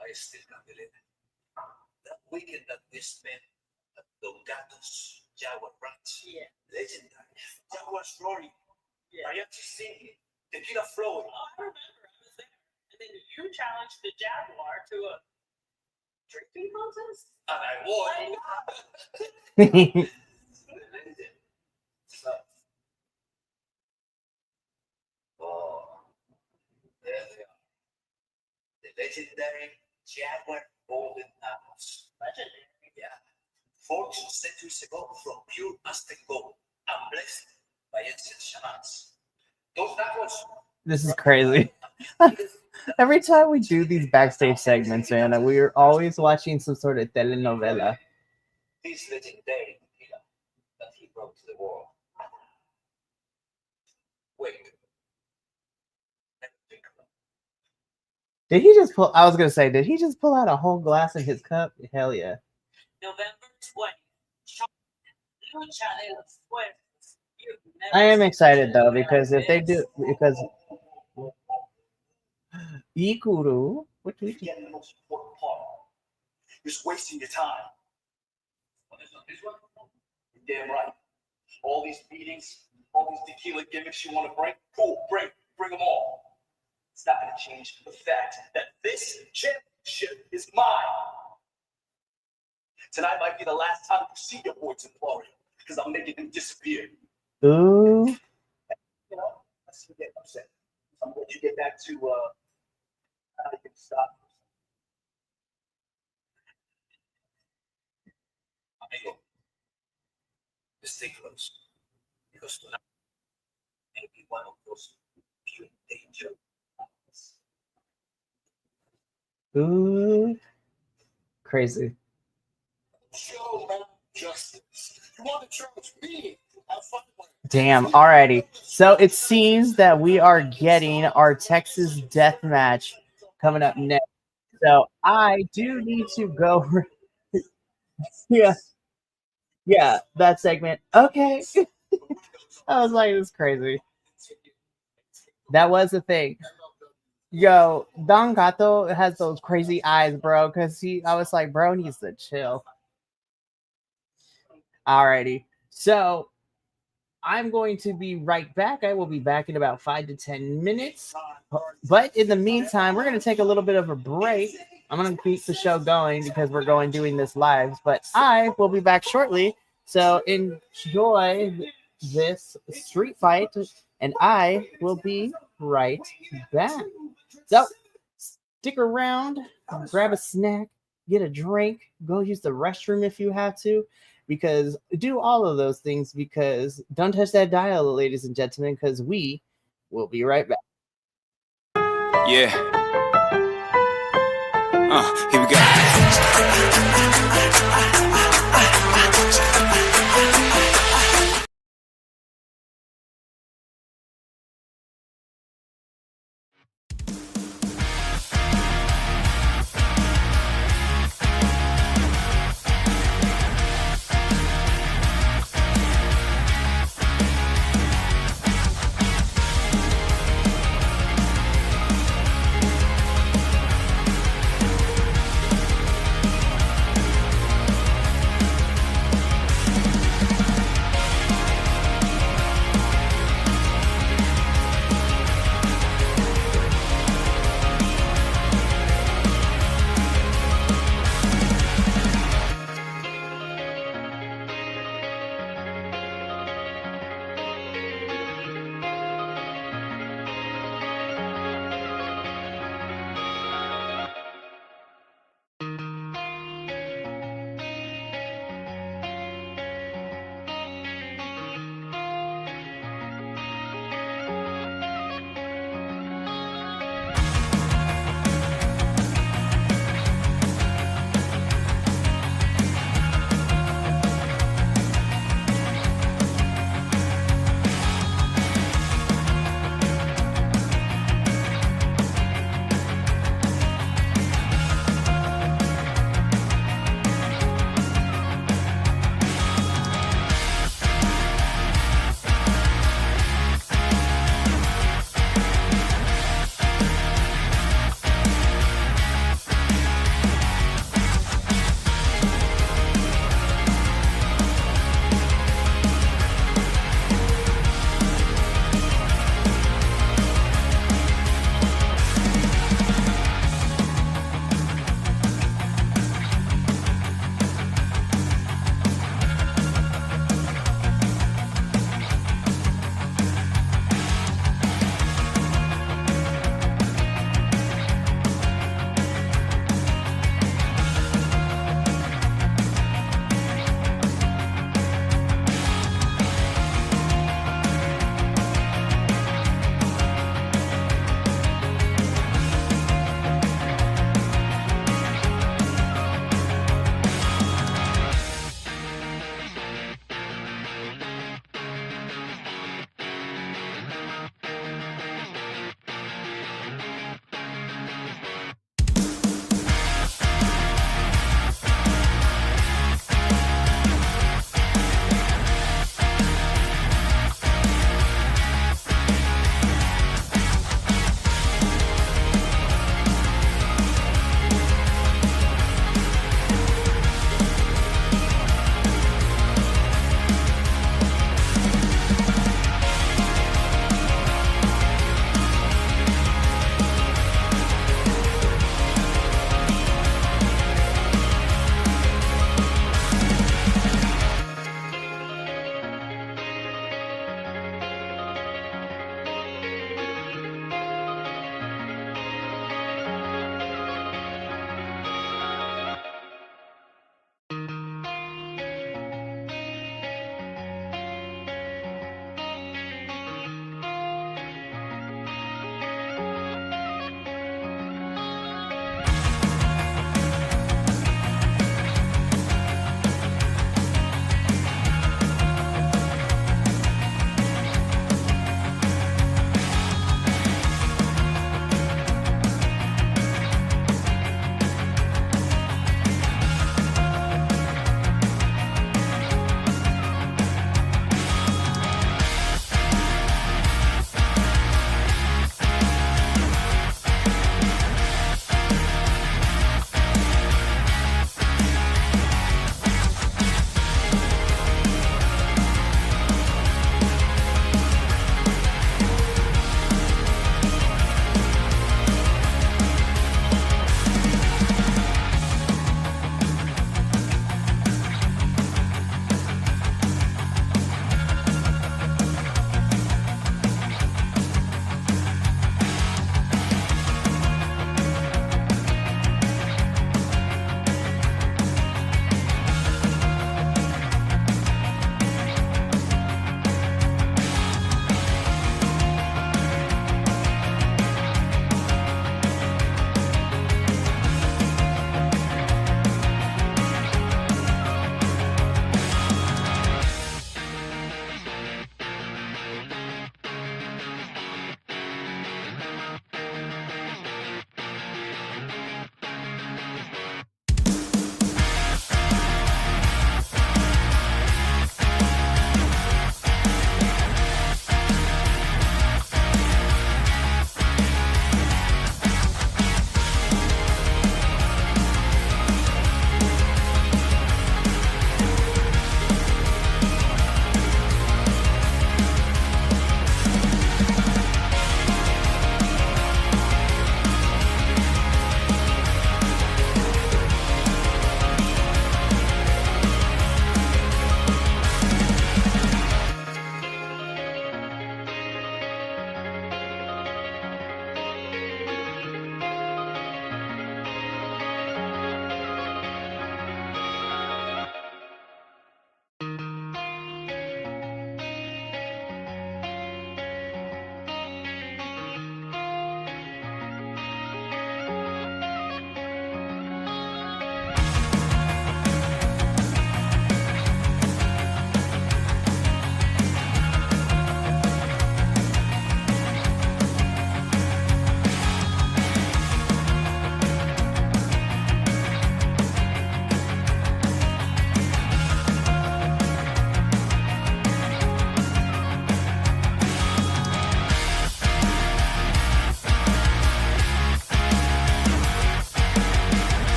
I still can't believe it. That weekend that we spent at Don Gatos, Jaguar Ranch. Yeah. Legendary. Jaguar's roaring. Yeah. I have to sing tequila flowing. Oh, I remember. I was there. And then you challenged the Jaguar to a drinking contest? And I won. So, oh, there they are. The legendary Jaguar Golden Apples. Legendary. Yeah. Forged centuries ago from pure Aztec gold and blessed by ancient shamans. Those apples. This is crazy. Every time we do these backstage segments, man, we're always watching some sort of telenovela. This legendary tequila that he brought to the world. Wait. Let me think about it. Did he just pull? I was gonna say, did he just pull out a whole glass in his cup? Hell yeah. November 20th. Lucha de los Fuertes. You've never I am seen excited though anything because like if they this. do, because Ikuru, what do we do? Get the most important part. You're just wasting your time. What is this one? You're damn right. All these meetings, all these tequila gimmicks you want to bring, cool, bring them all. It's not going to change the fact that this championship is mine. Tonight might be the last time you see your boys in Florida because I'm making them disappear. Ooh, You know, let's get upset. I'm going to get back to how you can stop. Amigo, stay close because tonight may be one of those pure danger. ooh, crazy. Show man justice. You want to challenge me? Have fun with it. Damn. Alrighty. So it seems that we are getting our Texas death match coming up next. So I do need to go. Yeah, that segment. Okay. I was like, this is crazy. That was the thing. Yo, Don Gato has those crazy eyes, bro. Cause I was like, bro needs to chill. Alrighty. So I'm going to be right back. I will be back in about 5 to 10 minutes. But in the meantime, we're going to take a little bit of a break. I'm going to keep the show going because we're doing this live. But I will be back shortly. So enjoy this street fight. And I will be right back. So stick around, grab a snack, get a drink, go use the restroom if you have to. Because do all of those things because don't touch that dial, ladies and gentlemen, because we will be right back. Yeah. Here we go.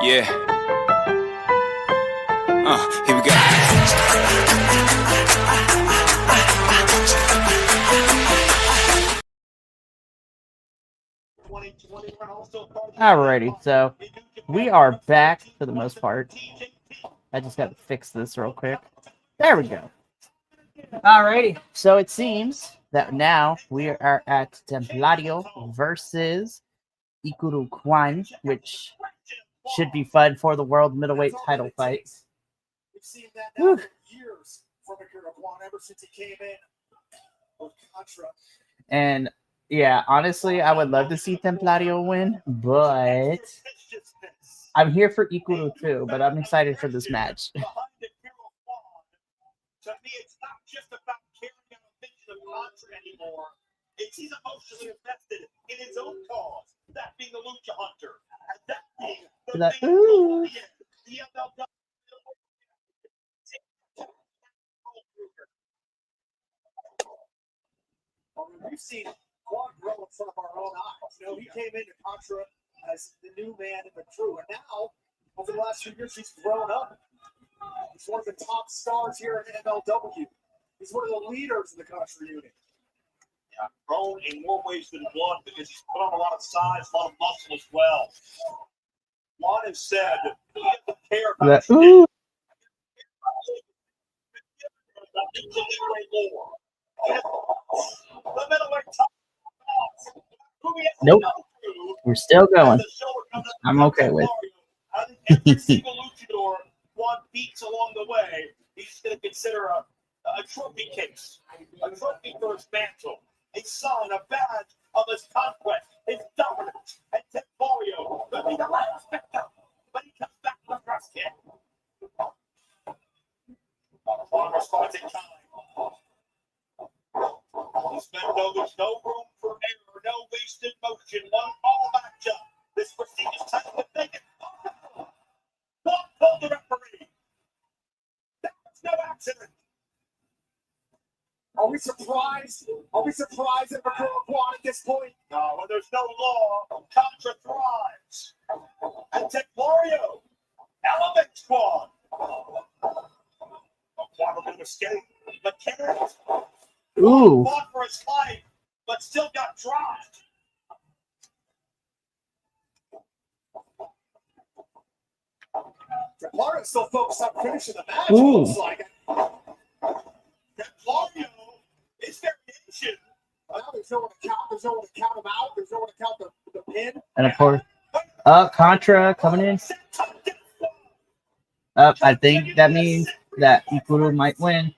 Yeah. Here we go. Alrighty, so we are back for the most part. I just got to fix this real quick. There we go. Alrighty, so it seems that now we are at Templario versus Ikuru Kwan, which should be fun for the world middleweight title fight. We've seen that now for years from Ikuru Kwan ever since he came in with Contra. And yeah, honestly, I would love to see Templario win, but I'm here for Ikuru too, but I'm excited for this match. To me, it's not just about carrying out a vision of Contra anymore. It's he's emotionally invested in his own cause, that being the Lucha Hunter, and that being the Ooh. the MLW. We've seen Kwan grow in front of our own eyes. You know, he came into Contra as the new man in the crew, and now, over the last few years, he's grown up. He's one of the top stars here in MLW. He's one of the leaders in the Contra unit. Yeah, grown in more ways than one because he's put on a lot of size, a lot of muscle as well. Juan has said he doesn't care about The middleweight lore. The middleweight top. Nope. We're still going. I'm okay with. I think every single luchador Juan beats along the way, he's going to consider a trophy case, a trophy for his mantle, a sign, a badge of his conquest, his dominance, and Temporio will be the last victim when he comes back to the first kid. Juan responds in time. These men know there's no room for error, no wasted motion, one all matchup. This prestigious title would make it possible. One called the referee. That's no accident. Are we surprised? Are we surprised at Ikuru Kwan at this point? No, when there's no law, Contra thrives. And Temporio elevates Kwan. Kwan will do escape, but can't. Ooh. Fought for his life, but still got dropped. Templario still focused on finishing the match. Ooh. Looks like it. Temporio is variation. Now there's no one to count. There's no one to count him out. There's no one to count the pin. And of course, Contra coming in. I think that means that Ikuru might win.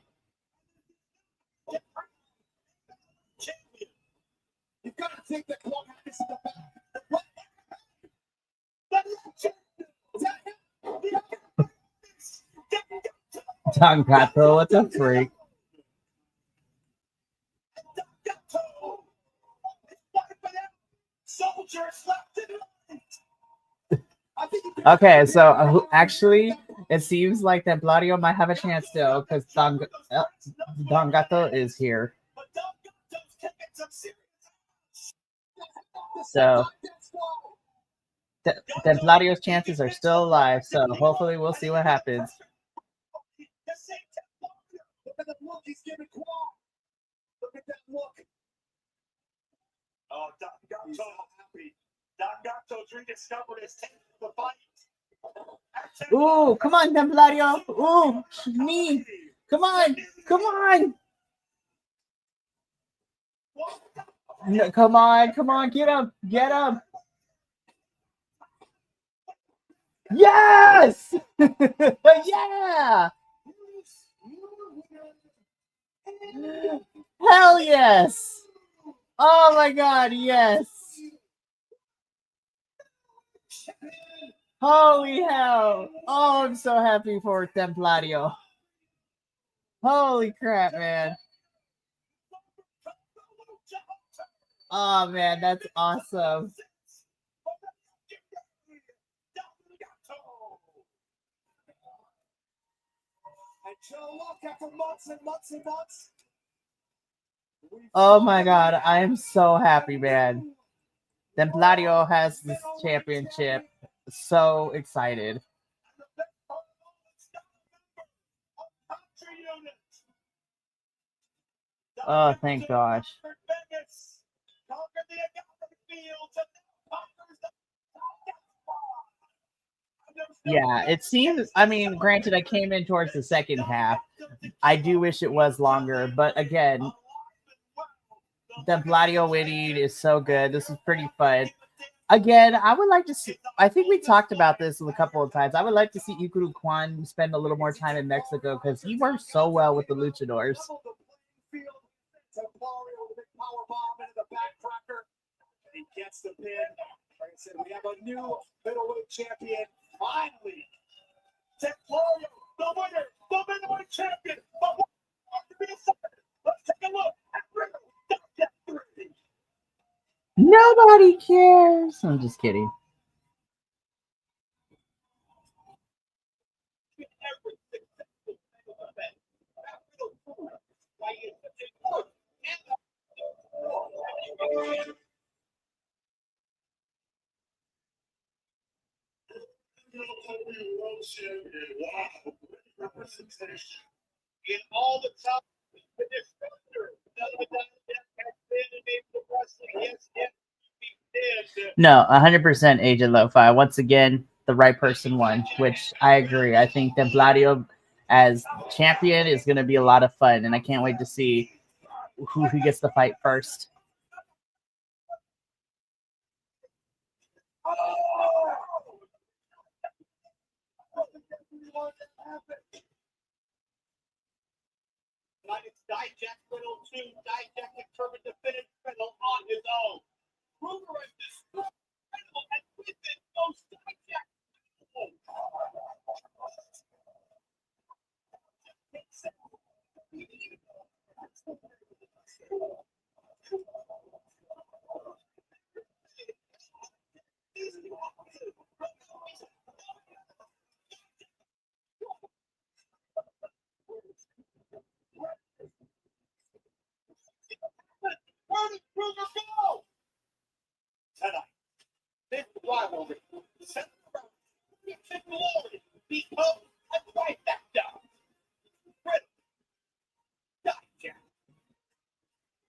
You've got to think that Kwan had this in the back. Tangato, what the freak? Okay, so actually, it seems like Templario might have a chance still because Dangato is here. So Templario's chances are still alive. So hopefully, we'll see what happens. Look at the look he's giving Kwan. Look at that look. Oh, Dangato happy. Dangato's rediscovered his taste for the fight. Ooh, come on, Templario. Ooh, me. Come on. Come on. No, come on. Come on. Get him. Get him. Yes. Yeah. Hell yes. Oh my God. Yes. Holy hell. Oh, I'm so happy for Templario. Holy crap, man. Oh, man, that's awesome. Oh my God, I am so happy, man. Templario has this championship. so excited. Oh, thank gosh. Yeah, it seems. I mean, granted, I came in towards the second half. I do wish it was longer, but again, the Gladio winning is so good. This is pretty fun. Again, I would like to see. I think we talked about this a couple of times. I would like to see Ikuru Kwan spend a little more time in Mexico because he works so well with the luchadors. He gets the pin. Like I said, we have a new middleweight champion. Finally, Templario, the winner, the middleweight champion. But what to be decided? Let's take a look at Rick. Nobody cares. I'm just kidding. Wow. Representation in all the top the destructor. No, 100% Agent Lo-Fi. Once again, the right person won, which I agree. I think that Gladio as champion is going to be a lot of fun, and I can't wait to see who gets the fight first. Dijak Riddle 2. Dijak determined to finish Riddle on his own. Ruger has destroyed Riddle, and with it goes Dijak Riddle. Where did Ruger go? Tonight, this rivalry centered around championship glory becomes a trifecta. Riddle, Dijak,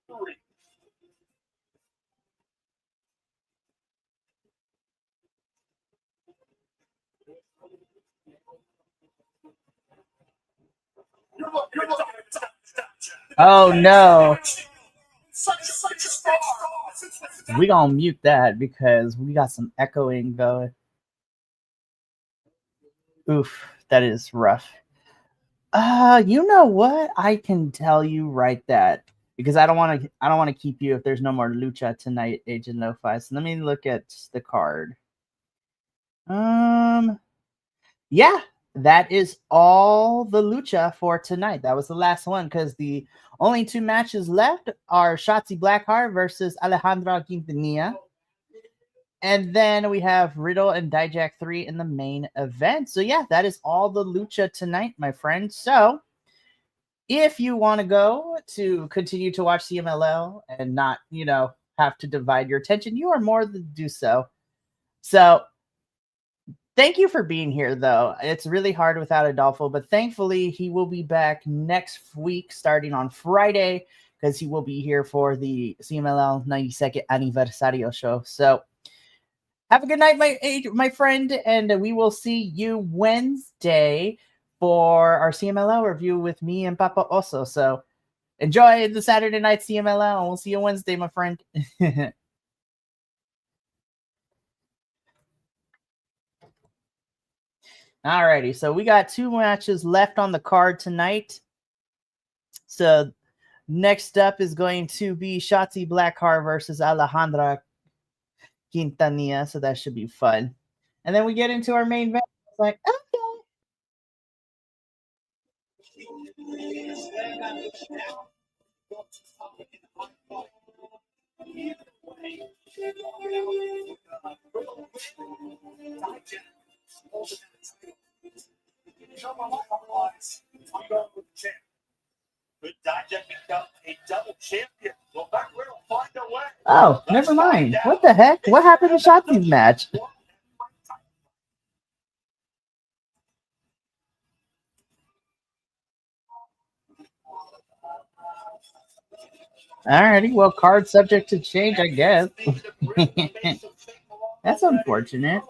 3. Oh no. We gonna mute that because we got some echoing going. Oof, that is rough. You know what? I can tell you right that because I don't want to keep you if there's no more lucha tonight, Agent Lo-Fi. So let me look at the card. Yeah, that is all the lucha for tonight. That was the last one because the only 2 matches left are Shotzi Blackheart versus Alejandra Quintanilla. And then we have Riddle and Dijak 3 in the main event. So yeah, that is all the lucha tonight, my friend. So if you want to go to continue to watch CMLL and not, have to divide your attention, you are more than do so. So thank you for being here, though. It's really hard without Adolfo, but thankfully he will be back next week starting on Friday because he will be here for the CMLL 92nd Aniversario show. So have a good night, my friend, and we will see you Wednesday for our CMLL review with me and Papa Oso. So enjoy the Saturday night CMLL, and we'll see you Wednesday, my friend. Alrighty, so we got 2 matches left on the card tonight. So next up is going to be Shotzi Blackheart versus Alejandra Quintanilla, so that should be fun. And then we get into our main event. It's like, okay. Could Dijak become a double champion? Well, that Riddle find a way. Oh, never mind. What the heck? What happened to Shotzi's match? Alrighty, well, card subject to change, I guess. That's unfortunate.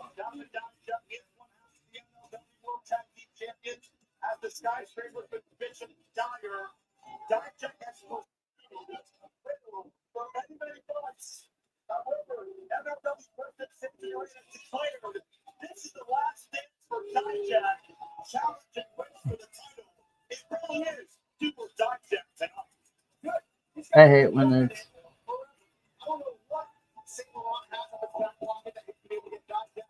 As the skyscraper with Bishop Dyer, Dijak has for anybody thoughts. However, MLW President Cynthia declared this is the last dance for Dijak. Challenging West for the title. It really is Super Dijak tonight. Good. I hate when it's. I don't know what St. Laurent has in his back pocket that he can be able to get Dijak.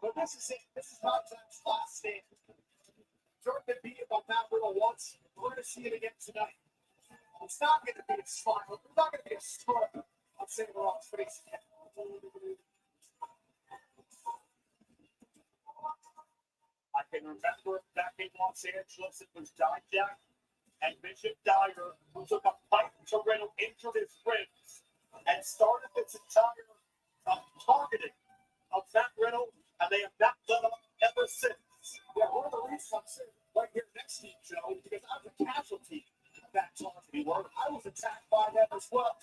But this is it. This is Dijak's last stand. Jordan beat him on Matt Riddle once. We're going to see it again tonight. It's not going to be a smile. It's not going to be a stroke on St. Laurent's face again. I can remember back in Los Angeles, it was Dijak and Bishop Dyer who took a fight to Riddle, injured his ribs, and started this entire targeting of Matt Riddle, and they have not let up ever since. Yeah, one of the reasons I'm sitting right here next to you, Joe, because I was a casualty of that targeting work. I was attacked by them as well.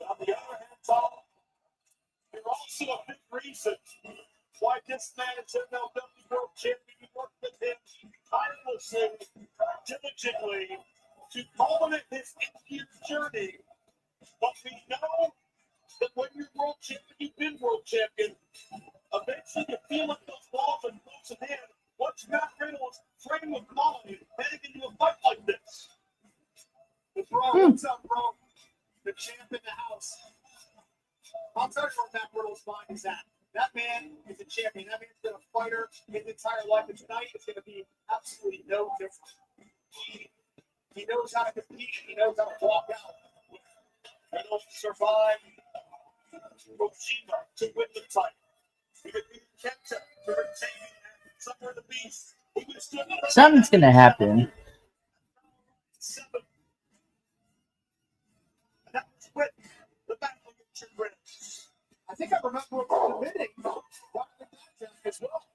On the other hand, Tom, you're also a big reason why this man is MLW World Champion. You worked with him tirelessly, diligently, to culminate his 8-year journey. But we know that when you're world champion, you've been world champion. Eventually, you feel like those balls are closing in. What's Matt Riddle's frame of mind heading into a fight like this? What's up, bro? The champ in the house. I'll tell you where Matt Riddle's mind is at. That man is a champion. That man's been a fighter his entire life. And tonight is going to be absolutely no different. He knows how to compete. He knows how to walk out. He knows to survive Hiroshima to win the title. He could be Kenta to retain Summer of the Beast. He would have stood up. Something's gonna happen. Seven. And that was with the battle against your ribs. I think I remember what the minute as well.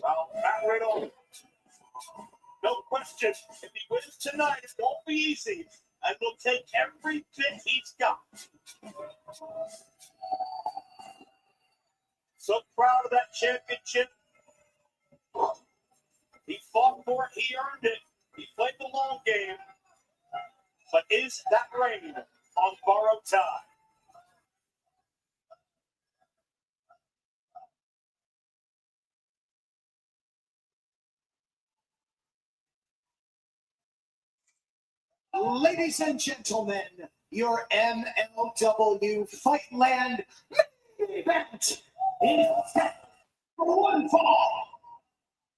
Well, Matt Riddle, no question. If he wins tonight, it won't be easy. And will take every bit he's got. So proud of that championship. He fought for it. He earned it. He played the long game. But is that reign on borrowed time? Ladies and gentlemen, your MLW Fightland event is set for one fall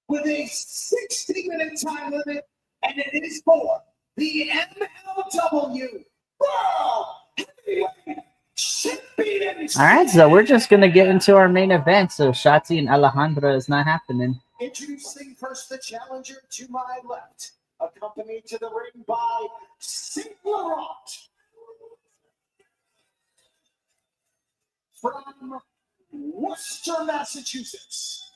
with a 60-minute time limit, and it is for the MLW World Heavyweight Championship. All right, so we're just gonna get into our main event. So Shotzi and Alejandra is not happening. Introducing first the challenger to my left, accompanied to the ring by St. Laurent. From Worcester, Massachusetts,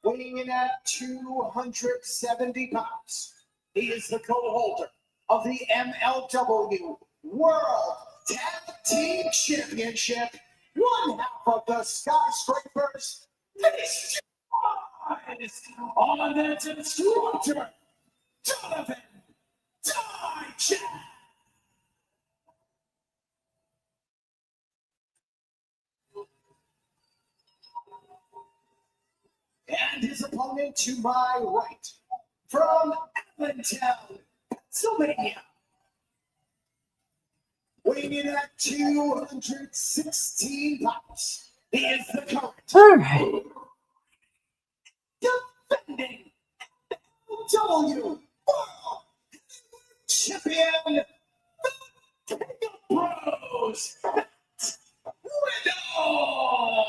weighing in at 270 pounds, he is the co-holder of the MLW World Tag Team Championship, one half of the Skyscrapers. This on its instructor, Jonathan Dijak. And his opponent to my right, from Allentown, Pennsylvania, weighing in at 216 pounds, he is the current All right. defending MLW World Champion, the King of Bros, Riddle.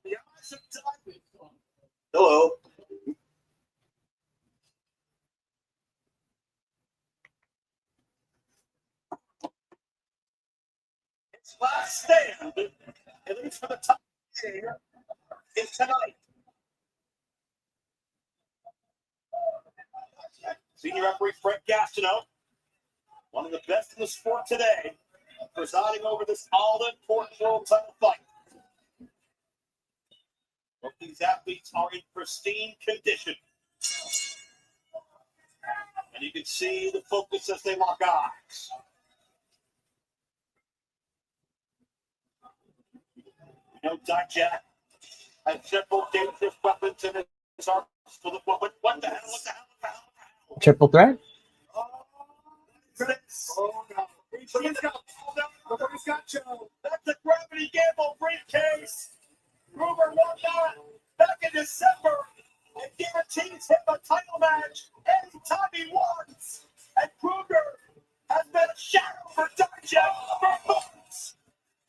The eyes of diamond on Hello. His last stand, at least for the top game, is tonight. Senior referee Fred Gastineau, one of the best in the sport today, presiding over this all-important world title fight. Both these athletes are in pristine condition. And you can see the focus as they lock eyes. You know, Dijak has several dangerous weapons in his arsenal. What the hell? Triple threat? Oh, no. He's got Joe. That's a gravity gamble briefcase. Gruber won that back in December and guarantees him a title match anytime he wants. And Kruger has been a shadow for Dijak for months.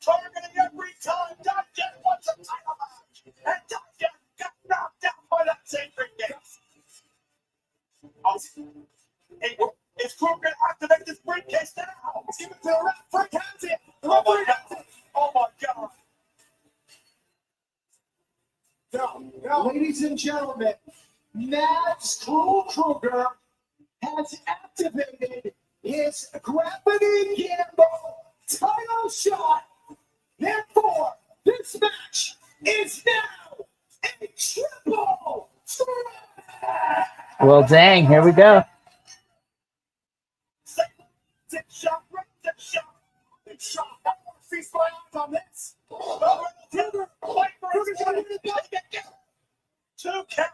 Targeting every time Dijak wants a title match. And Dijak got knocked out by that same briefcase. Hey, is Kruger going to activate this briefcase now? Give it to the ref. Frank has it. Oh my God. Oh my God. Now, ladies and gentlemen, Mads Kruger has activated his gravity gamble title shot. Therefore, this match is now a triple threat. Well, dang, here we go. Six shot, right shot. Big shot. I want to feast my eyes on this. Kruger, fight for his two count.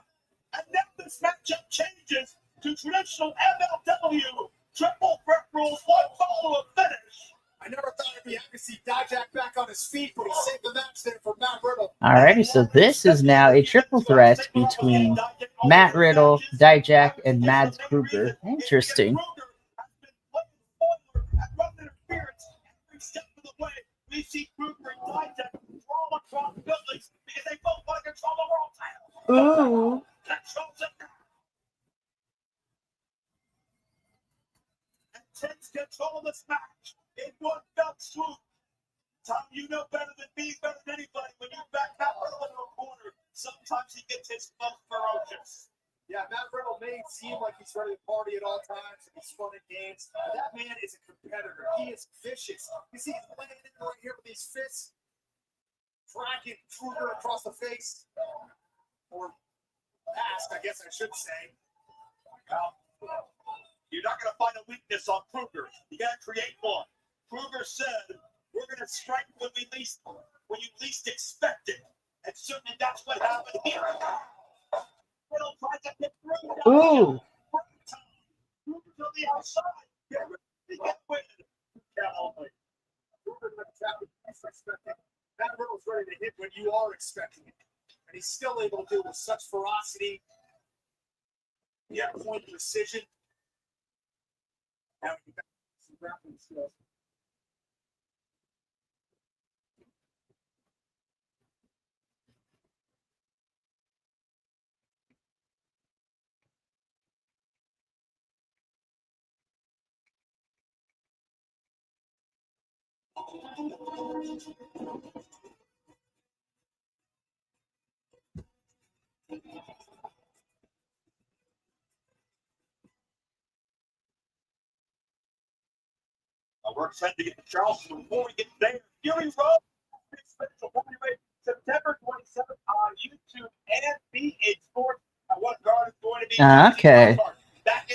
And now this matchup changes to traditional MLW triple threat rules, one follow a finish. I never thought I'd be happy to see Dijak back on his feet, but he saved the match there for Matt Riddle. Alrighty, so this is now a triple threat between Matt Riddle, Dijak, and Mads Kruger. Interesting. We see Kruger and Dijak roll across buildings because they both want to control the world title. Ooh. Controls it now. And takes control of this match in one fell swoop. Tom, you know better than me, better than anybody. When you back Matt Riddle into a corner, sometimes he gets his most ferocious. Yeah, Matt Riddle may seem like he's ready to party at all times and he's fun at games. But that man is a competitor. He is vicious. You see he's laying in right here with these fists, cracking Kruger across the face. Or mask, I guess I should say. You're not going to find a weakness on Kruger. You got to create one. Kruger said, "We're going to strike when you least expect it," and certainly that's what happened here. Riddle tried to get through. Ooh. Kruger's on the outside. Get ready to get win. Count only. Matt Riddle's ready to hit when you are expecting it. And he's still able to do it with such ferocity. Point precision. Now he got some grappling skills. We're excited to get to Charleston. Before we get there, Fury Road, special September 27th on YouTube and BH Sports. What guard is going to be? Okay.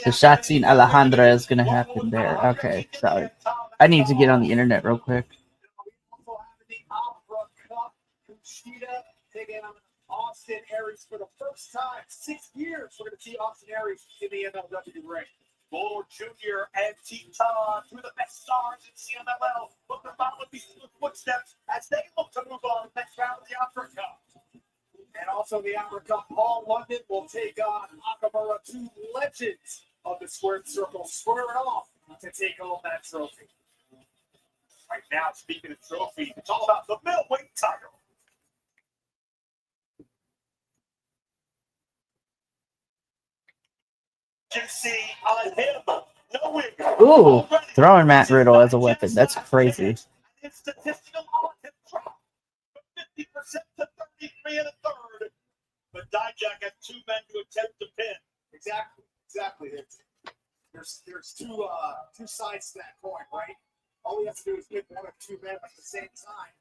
So Shotzi and Alejandra is going to happen there. Okay, sorry. I need to get on the internet real quick. We also have the Opera Cup. Kushida taking on Austin Aries for the first time. 6 years we're going to see Austin Aries in the MLW ring. Bull Jr. and Teton, two of the best stars in CMLL, look to follow these footsteps as they look to move on to the next round of the Opera Cup. And also the Opera Cup, Paul London will take on Nakamura, two legends of the Squared Circle, squaring off to take home that trophy. Right now, speaking of trophies, it's all about the middleweight title. You see on him, knowing Ooh, already throwing Matt Riddle as a Dijak weapon. That's crazy. and his statistical odds have dropped from 50% to 33 and a third. But Dijak has two men to attempt to pin. Exactly. There's two sides to that coin, right? All we have to do is pick one or two men at the same time.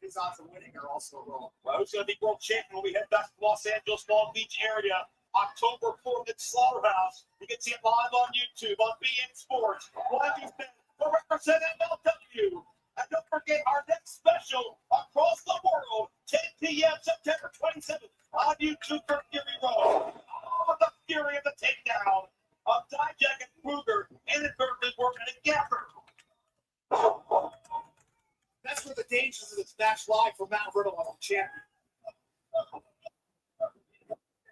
His odds of winning are also low. Well, who's going to be world champion when we head back to Los Angeles, Long Beach area, October 4th at Slaughterhouse. You can see it live on YouTube, on BN Sports. One of these men will represent MLW. And don't forget our next special across the world, 10 p.m. September 27th on YouTube for Fury Road. Oh, the fury of the takedown of Dijak and Kruger inadvertently working together. That's where the dangers of this match lie for Matt Riddle as a champion.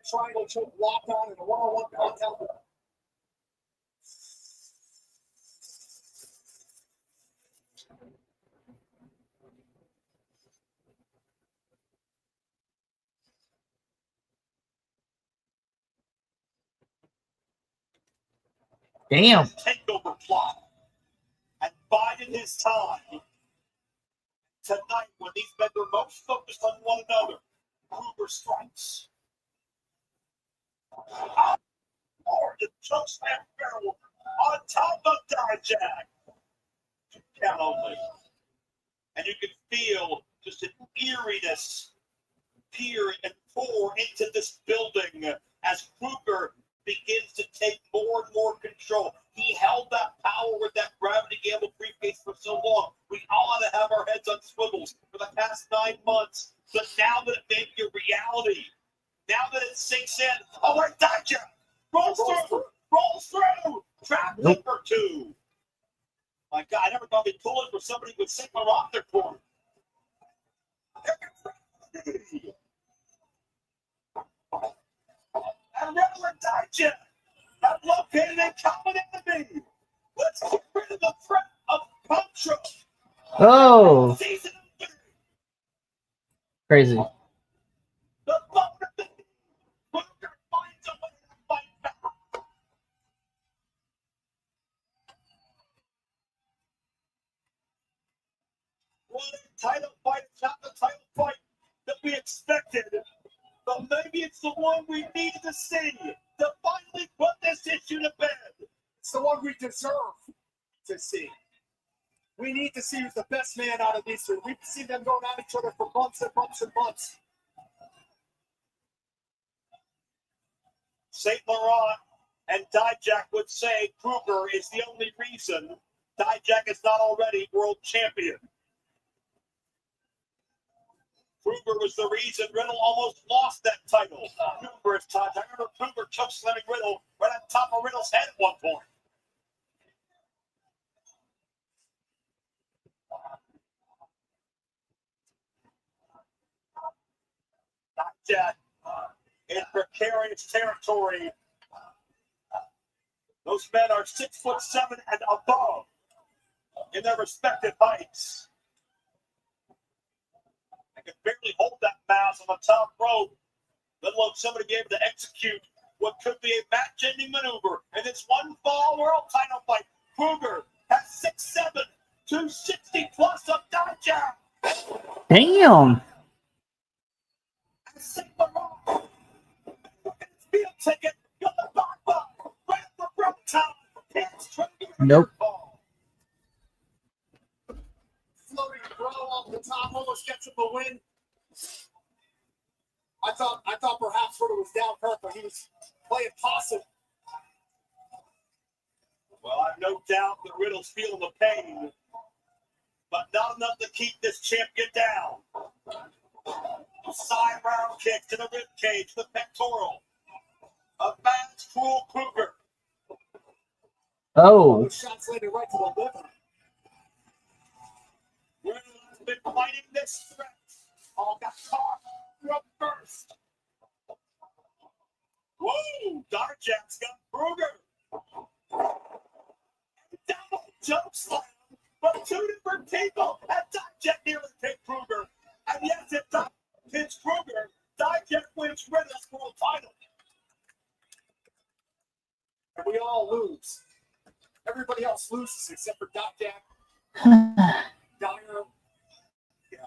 Triangle choke lock on in a one-on-one contest. Damn. Takeover plot and biding his time tonight when these men are most focused on one another. Kruger strikes. Or the choke slam barrel on top of Dijak. Count only. And you can feel just an eeriness peer and pour into this building as Kruger begins to take more and more control. He held that power with that gravity gamble briefcase for so long. We all had to have our heads on swivels for the past 9 months. But now that it may be a reality, now that it sinks in, oh, wait, Dijak rolls through, trap number 2. My God, I never thought they'd pull it for somebody with Sigma off their corner. And Riddle and Dijak have located a common enemy. Let's get rid of the threat of Contra. Oh, Season 3. crazy. The bone of the knee. Booker finds a way to fight back. What a title fight. It's not the title fight that we expected. But maybe it's the one we needed to see to finally put this issue to bed. It's the one we deserve to see. We need to see who's the best man out of these two. We've seen them going at each other for months and months and months. St. Laurent and Dijak would say Kruger is the only reason Dijak is not already world champion. Kruger was the reason Riddle almost lost that title numerous times. I remember Kruger choke slamming Riddle right on top of Riddle's head at one point. Dijak in precarious territory. Those men are 6'7" and above in their respective heights. They can barely hold that mass on the top rope, let alone somebody be able to execute what could be a match-ending maneuver in this one fall world title fight. Kruger has 6'7", 260 plus of Dijak. Damn. And Sigma Raw. Look at his field ticket. Got the back, right at the front time. Hands trying to get a Nope. ball. Floating throw off the top almost gets him the win. I thought perhaps Riddle was down hurt, but he was playing possum. Well, I've no doubt that Riddle's feeling the pain, but not enough to keep this champion down. Side round kick to the rib cage, the pectoral. A man's cruel Kruger. Oh, Those shots landed right to the liver. Riddle has been fighting this threat. All got caught from first. Whoa, Dijak's got Kruger. Double jump slam, but two different people. And Dijak nearly picked Kruger. And yes, if Dijak pins Kruger, Dijak wins Riddle's world title. loose except for Jack. Dyer. Yeah.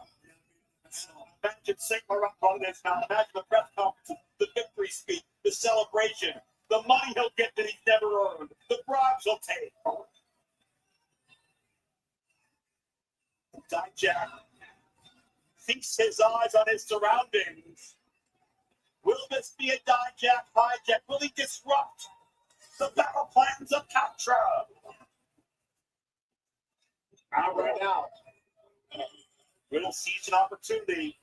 Imagine St. Laurent on this now. Imagine the press conference, the victory speech, the celebration, the money he'll get that he's never earned, the bribes he'll take. Dijak feasts his eyes on his surroundings. Will this be a Dijak hijack? Will he disrupt the battle plans of Contra? Out right now. Riddle sees an opportunity.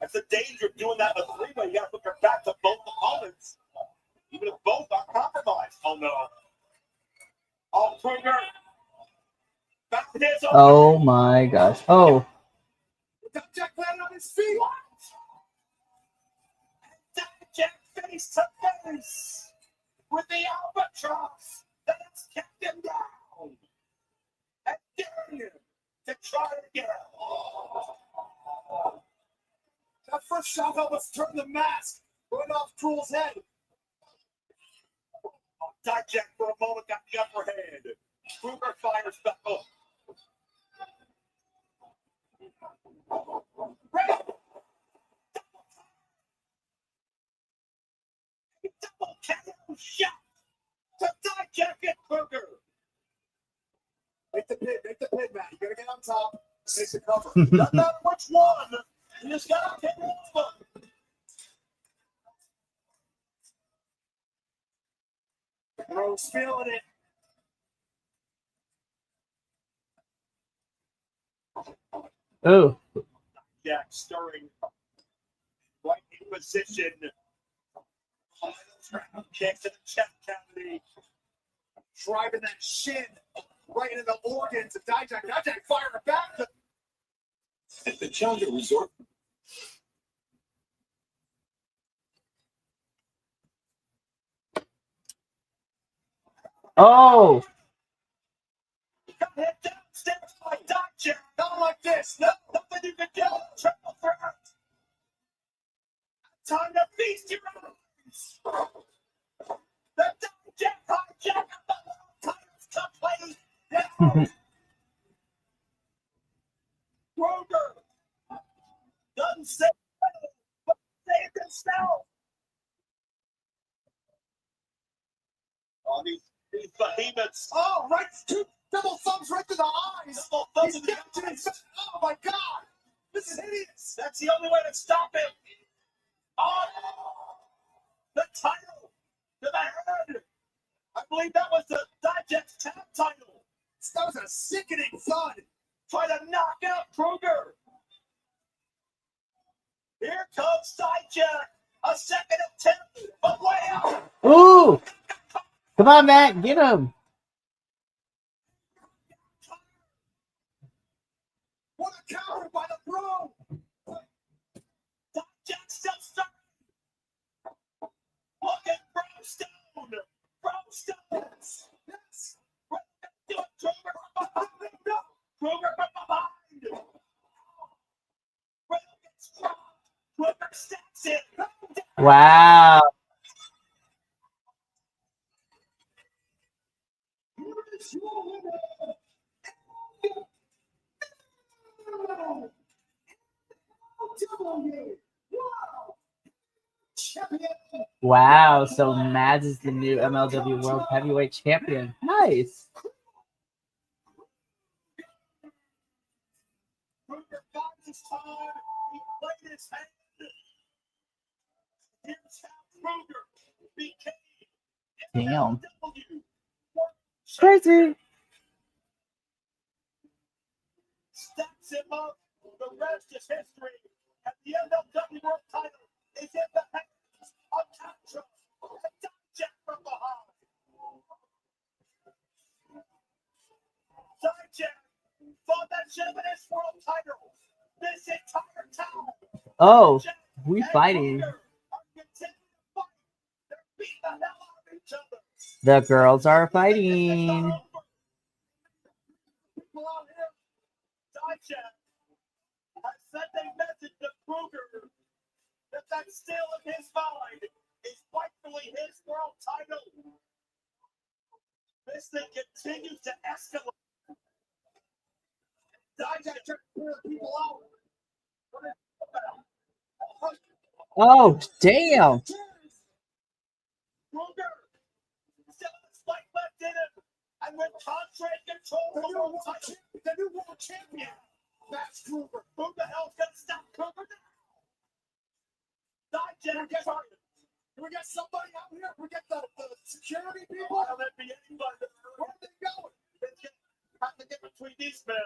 That's the danger of doing that in a three-way. You got to put your back to both opponents, even if both are compromised. Oh no! Oh, Kruger! Back to his own. Oh my gosh. Oh. Jack landed on his feet. Jack face to face with the albatross that has kept him down. And daring him to try it again. That first shot almost turned the mask right off Cruel's head. Dijak for a moment got the upper hand. Kruger fires back. Oh. Double KO shot to Dijak and Kruger. Make the pin, Matt. You gotta get on top. Make the cover. Doesn't matter which one. You just gotta take over. Rose feeling it. Oh. Jack stirring right in position. Kick to the chest cavity. Driving that shin right into the organs of Dijak. Dijak firing back. At the Challenger Resort. Oh. Got hit downstairs by Dijak. Not like this. No, nothing you can do. Triple threat. Time to feast your eyes. The Dijak hijack of the world titles complete. Kruger doesn't save it, but saved himself. Oh, these behemoths. Oh, right. Two double thumbs right to the eyes. Double thumbs He's in the catching eyes. himself. Oh, my God. This is hideous. That's the only way to stop him. Oh, the title to the head. I believe that was the Dijak's tag title. That was a sickening thud. Try to knock out Kruger. Here comes Dijak. A second attempt, but way out. Ooh. Come on, Matt. Get him. What a counter by the Pro. Dijak still stuck. Look at Brownstone. Brownstone. Yes. Do it, Kruger from behind. No. Kruger from behind. Riddle gets dropped. Kruger stacks it. Wow. Wow. So Mads is the new MLW World Heavyweight Champion. Nice. Kruger got his time. He played his hand. Here's how Kruger became Damn. MLW. Crazy. Stacks him up. The rest is history. And the MLW World title is in the hands of Contra and Dijak from behind. Dijak fought that Japanese World title this entire time. Oh, Dijak we and fighting. Kruger are continuing to fight. They're beating the hell out of each other. The girls are fighting. People out here, Dijak has sent a message to Kruger that still in his mind is rightfully his world title. This thing continues to escalate. Dijak trying to clear people out. Oh, damn. Kruger still has fight left in him. And with contract control The from new world world title, champion, the new world champion, Max Kruger. who the hell's going to stop Kruger now? Dijak is hard. We got somebody out here. We got the security people. Why don't it be anybody? Where are they going? Have to get between these men.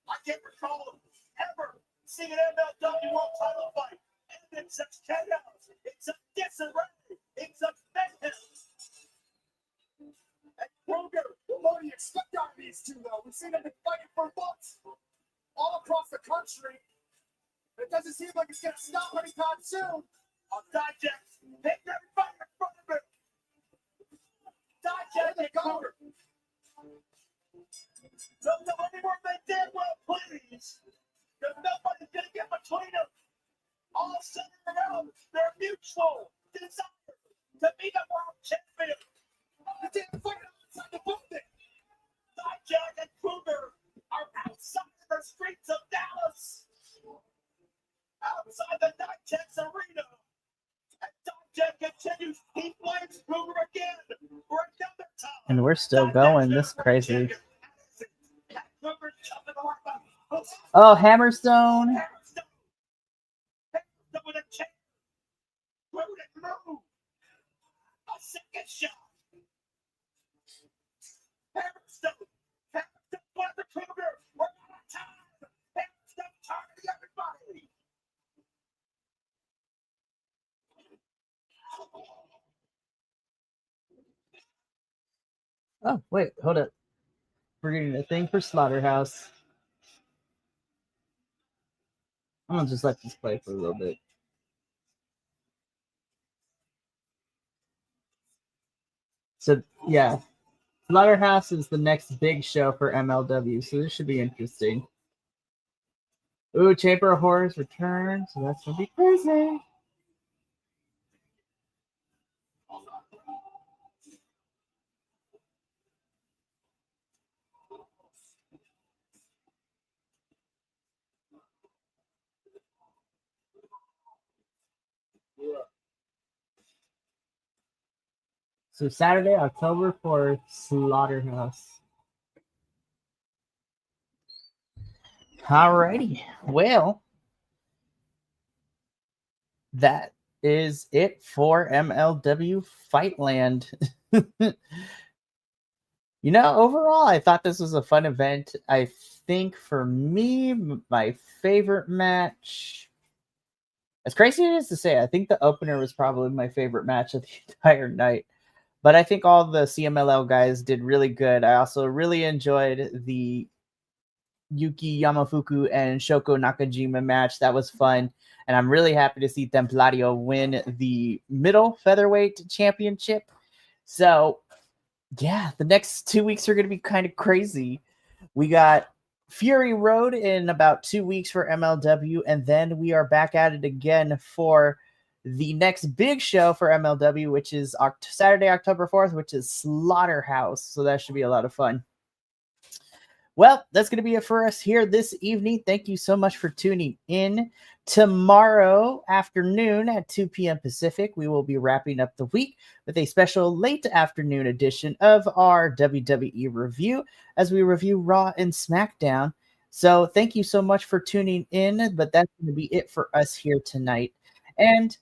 I can't recall ever seeing an MLW World Title fight end in such chaos. It's a disarray. It's a mayhem. And Kruger, what do you expect out of these two, though? We've seen them fighting for months all across the country. It doesn't seem like it's going to stop anytime soon. On Dijak, hitting everybody in front of him. Dijak and Kruger. Don't know anywhere they did well, please. Because nobody's going to get between them. All centered around their mutual desire to be the world champion. The damn fight outside the building. Dijak and Kruger are outside the streets of Dallas. Outside the Dijak Arena. And Dijak continues. He blames Kruger again for another time. And we're still going. This is crazy. Oh, Hammerstone. With a chair. Where would it move? A second shot. Hammerstone. Hammerstone for the Kruger. We're out of time. Hammerstone targeting everybody. Oh, wait, hold up. We're getting a thing for Slaughterhouse. I'm gonna just let this play for a little bit. So, yeah. Slaughterhouse is the next big show for MLW, so this should be interesting. Ooh, Chamber of Horrors returns, so that's gonna be crazy. So Saturday, October 4th, Slaughterhouse. Alrighty. Well, that is it for MLW Fightland. You know, overall, I thought this was a fun event. I think for me, my favorite match, as crazy as it is to say, I think the opener was probably my favorite match of the entire night. But I think all the CMLL guys did really good. I also really enjoyed the Yuki Yamafuku and Shoko Nakajima match. That was fun. And I'm really happy to see Templario win the middle featherweight championship. So, yeah, the next 2 weeks are going to be kind of crazy. We got Fury Road in about 2 weeks for MLW. And then we are back at it again for the next big show for MLW, which is Saturday, October 4th, which is Slaughterhouse. So that should be a lot of fun. Well, that's going to be it for us here this evening. Thank you so much for tuning in. Tomorrow afternoon at 2 p.m. Pacific, we will be wrapping up the week with a special late afternoon edition of our WWE review as we review Raw and SmackDown. So thank you so much for tuning in, but that's going to be it for us here tonight. And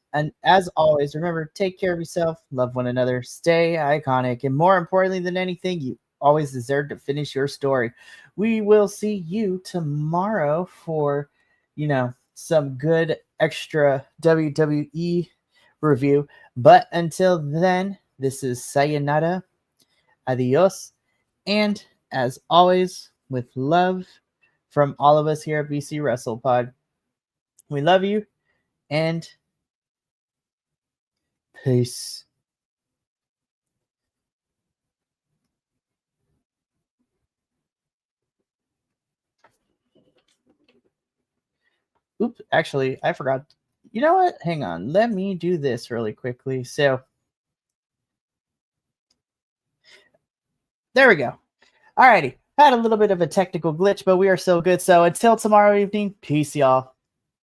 as always, remember, take care of yourself, love one another, stay iconic, and more importantly than anything, you always deserve to finish your story. We will see you tomorrow for, some good extra WWE review. But until then, this is sayonara, adios, and as always, with love from all of us here at BC WrestlePod, we love you, and peace. Oops, actually, I forgot. You know what? Hang on. Let me do this really quickly. So, There we go. Alrighty. Had a little bit of a technical glitch, but we are so good. So until tomorrow evening, peace, y'all.